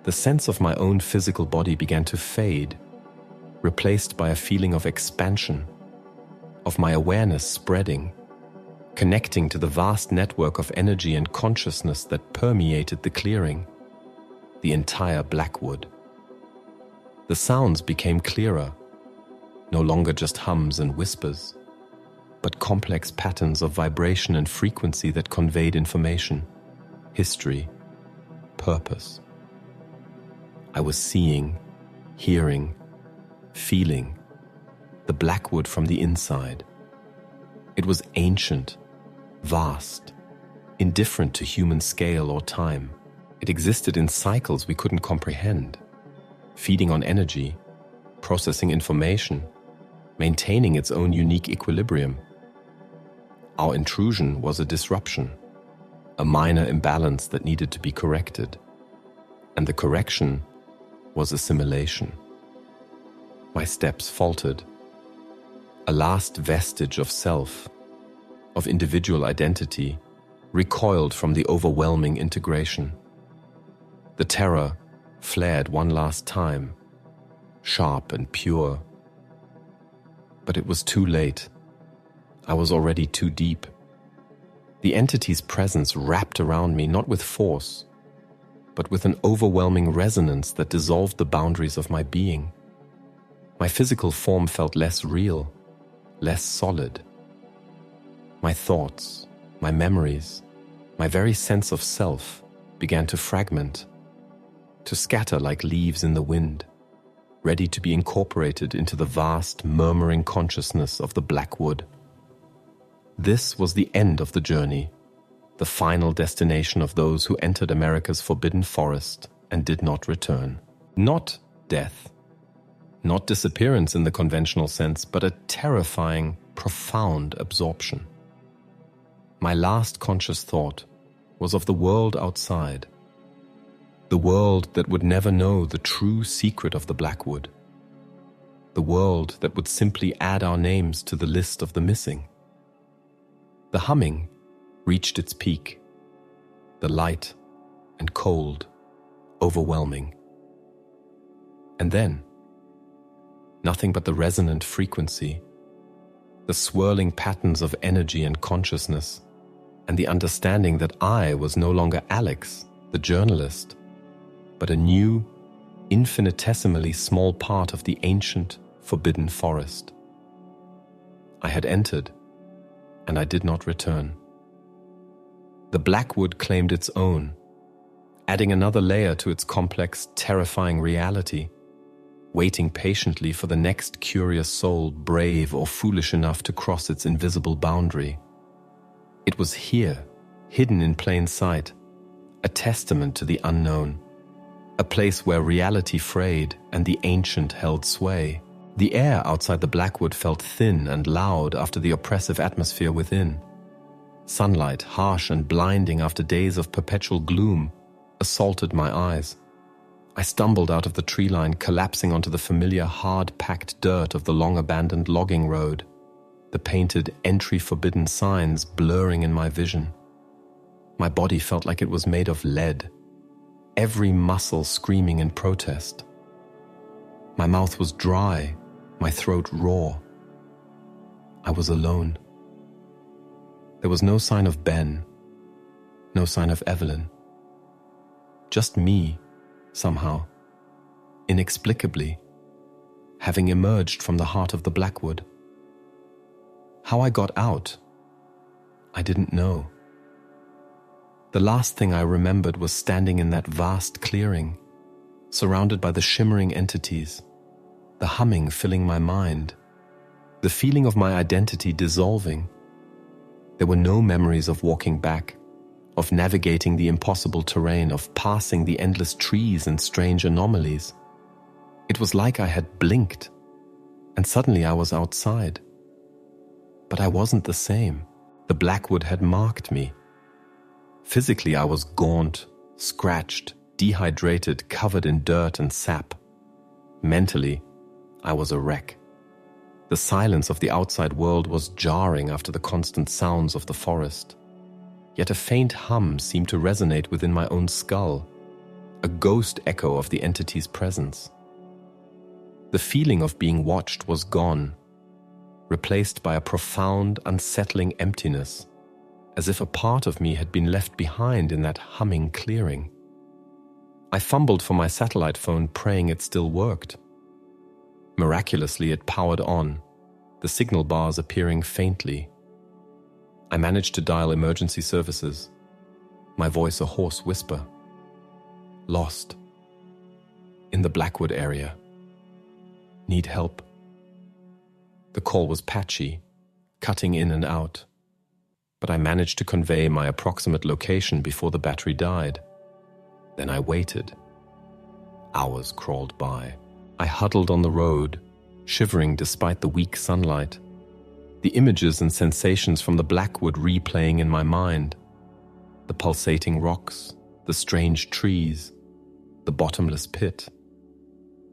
The sense of my own physical body began to fade, replaced by a feeling of expansion, of my awareness spreading, connecting to the vast network of energy and consciousness that permeated the clearing, the entire Blackwood. The sounds became clearer, no longer just hums and whispers, but complex patterns of vibration and frequency that conveyed information, history, purpose. I was seeing, hearing, feeling the Blackwood from the inside. It was ancient, vast, indifferent to human scale or time. It existed in cycles we couldn't comprehend, feeding on energy, processing information, maintaining its own unique equilibrium. Our intrusion was a disruption, a minor imbalance that needed to be corrected, and the correction was assimilation. My steps faltered. A last vestige of self, of individual identity, recoiled from the overwhelming integration. The terror flared one last time, sharp and pure. But it was too late. I was already too deep. The entity's presence wrapped around me not with force, but with an overwhelming resonance that dissolved the boundaries of my being. My physical form felt less real, less solid. My thoughts, my memories, my very sense of self began to fragment, to scatter like leaves in the wind, ready to be incorporated into the vast, murmuring consciousness of the Blackwood. This was the end of the journey, the final destination of those who entered America's forbidden forest and did not return. Not death, not disappearance in the conventional sense, but a terrifying, profound absorption. My last conscious thought was of the world outside, the world that would never know the true secret of the Blackwood, the world that would simply add our names to the list of the missing. The humming reached its peak, the light and cold, overwhelming. And then, nothing but the resonant frequency, the swirling patterns of energy and consciousness, and the understanding that I was no longer Alex, the journalist, but a new, infinitesimally small part of the ancient, forbidden forest. I had entered, and I did not return. The Blackwood claimed its own, adding another layer to its complex, terrifying reality, waiting patiently for the next curious soul brave or foolish enough to cross its invisible boundary. It was here, hidden in plain sight, a testament to the unknown, a place where reality frayed and the ancient held sway. The air outside the Blackwood felt thin and loud after the oppressive atmosphere within. Sunlight, harsh and blinding after days of perpetual gloom, assaulted my eyes. I stumbled out of the tree line, collapsing onto the familiar hard-packed dirt of the long-abandoned logging road, the painted entry forbidden signs blurring in my vision. My body felt like it was made of lead, every muscle screaming in protest. My mouth was dry, my throat raw. I was alone. There was no sign of Ben, no sign of Evelyn. Just me, somehow, inexplicably, having emerged from the heart of the Blackwood. How I got out, I didn't know. The last thing I remembered was standing in that vast clearing, surrounded by the shimmering entities, the humming filling my mind, the feeling of my identity dissolving. There were no memories of walking back, of navigating the impossible terrain, of passing the endless trees and strange anomalies. It was like I had blinked, and suddenly I was outside. But I wasn't the same. The Blackwood had marked me. Physically, I was gaunt, scratched, dehydrated, covered in dirt and sap. Mentally, I was a wreck. The silence of the outside world was jarring after the constant sounds of the forest. Yet a faint hum seemed to resonate within my own skull, a ghost echo of the entity's presence. The feeling of being watched was gone, replaced by a profound, unsettling emptiness, as if a part of me had been left behind in that humming clearing. I fumbled for my satellite phone, praying it still worked. Miraculously, it powered on, the signal bars appearing faintly. I managed to dial emergency services, my voice a hoarse whisper. Lost. In the Blackwood area. Need help. The call was patchy, cutting in and out, but I managed to convey my approximate location before the battery died. Then I waited. Hours crawled by. I huddled on the road, shivering despite the weak sunlight, the images and sensations from the Blackwood replaying in my mind, the pulsating rocks, the strange trees, the bottomless pit,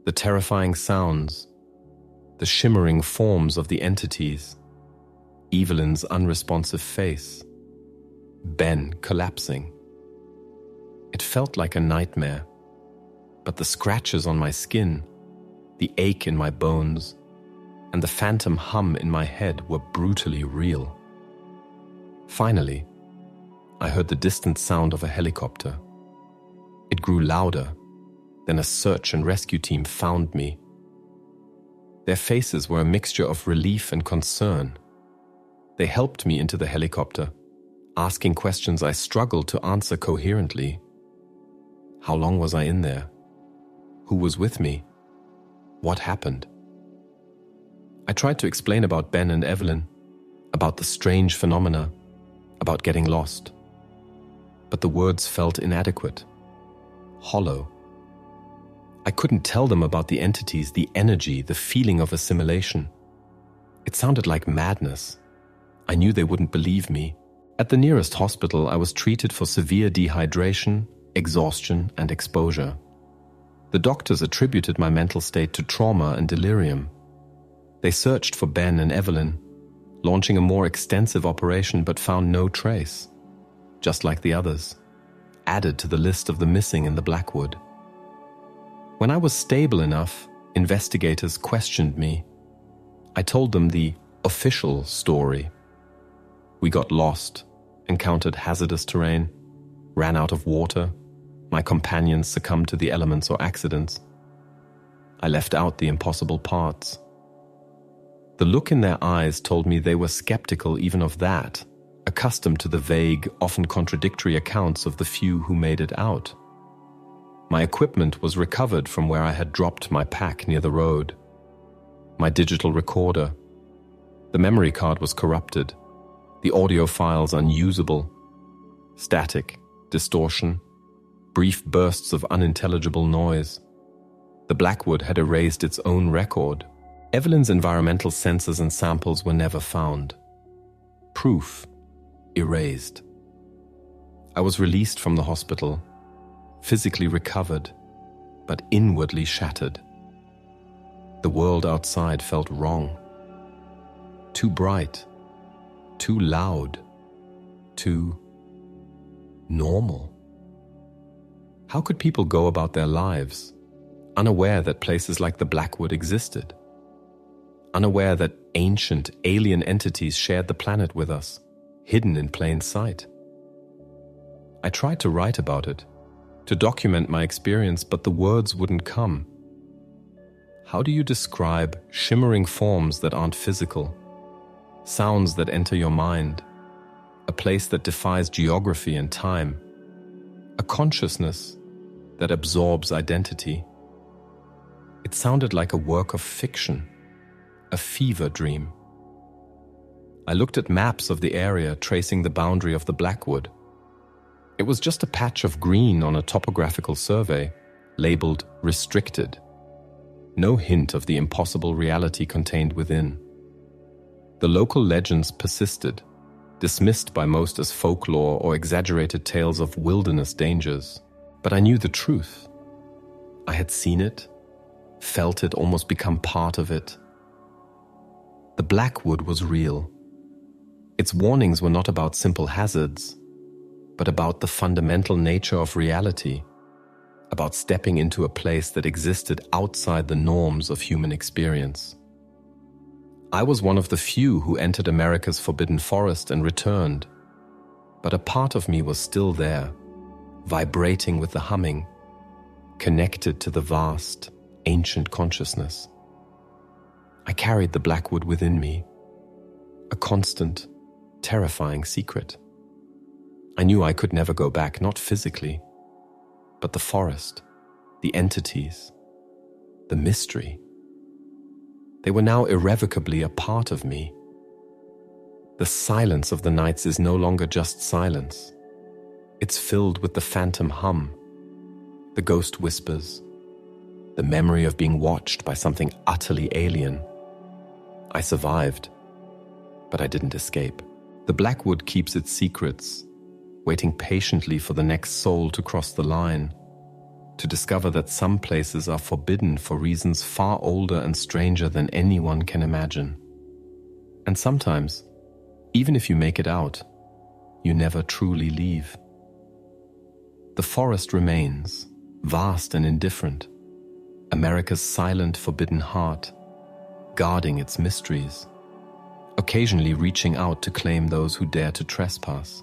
the terrifying sounds, the shimmering forms of the entities, Evelyn's unresponsive face, Ben collapsing. It felt like a nightmare, but the scratches on my skin, the ache in my bones, and the phantom hum in my head were brutally real. Finally, I heard the distant sound of a helicopter. It grew louder, then a search and rescue team found me. Their faces were a mixture of relief and concern. They helped me into the helicopter, asking questions I struggled to answer coherently. How long was I in there? Who was with me? What happened? I tried to explain about Ben and Evelyn, about the strange phenomena, about getting lost. But the words felt inadequate, hollow. I couldn't tell them about the entities, the energy, the feeling of assimilation. It sounded like madness. I knew they wouldn't believe me. At the nearest hospital, I was treated for severe dehydration, exhaustion, and exposure. The doctors attributed my mental state to trauma and delirium. They searched for Ben and Evelyn, launching a more extensive operation but found no trace, just like the others, added to the list of the missing in the Blackwood. When I was stable enough, investigators questioned me. I told them the official story. We got lost, encountered hazardous terrain, ran out of water. My companions succumbed to the elements or accidents. I left out the impossible parts. The look in their eyes told me they were skeptical even of that, accustomed to the vague, often contradictory accounts of the few who made it out. My equipment was recovered from where I had dropped my pack near the road. My digital recorder. The memory card was corrupted, the audio files unusable, static, distortion, brief bursts of unintelligible noise. The Blackwood had erased its own record. Evelyn's environmental sensors and samples were never found. Proof erased. I was released from the hospital, physically recovered, but inwardly shattered. The world outside felt wrong. Too bright, too loud, too normal. How could people go about their lives, unaware that places like the Blackwood existed? Unaware that ancient, alien entities shared the planet with us, hidden in plain sight? I tried to write about it, to document my experience, but the words wouldn't come. How do you describe shimmering forms that aren't physical, sounds that enter your mind, a place that defies geography and time, a consciousness that absorbs identity? It sounded like a work of fiction, a fever dream. I looked at maps of the area tracing the boundary of the Blackwood. It was just a patch of green on a topographical survey, labeled restricted. No hint of the impossible reality contained within. The local legends persisted, dismissed by most as folklore or exaggerated tales of wilderness dangers. But I knew the truth. I had seen it, felt it, almost become part of it. The Blackwood was real. Its warnings were not about simple hazards, but about the fundamental nature of reality, about stepping into a place that existed outside the norms of human experience. I was one of the few who entered America's forbidden forest and returned, but a part of me was still there, vibrating with the humming, connected to the vast, ancient consciousness. I carried the Blackwood within me, a constant, terrifying secret. I knew I could never go back, not physically, but the forest, the entities, the mystery. They were now irrevocably a part of me. The silence of the nights is no longer just silence. It's filled with the phantom hum, the ghost whispers, the memory of being watched by something utterly alien. I survived, but I didn't escape. The Blackwood keeps its secrets, waiting patiently for the next soul to cross the line, to discover that some places are forbidden for reasons far older and stranger than anyone can imagine. And sometimes, even if you make it out, you never truly leave. The forest remains, vast and indifferent, America's silent, forbidden heart, guarding its mysteries, occasionally reaching out to claim those who dare to trespass.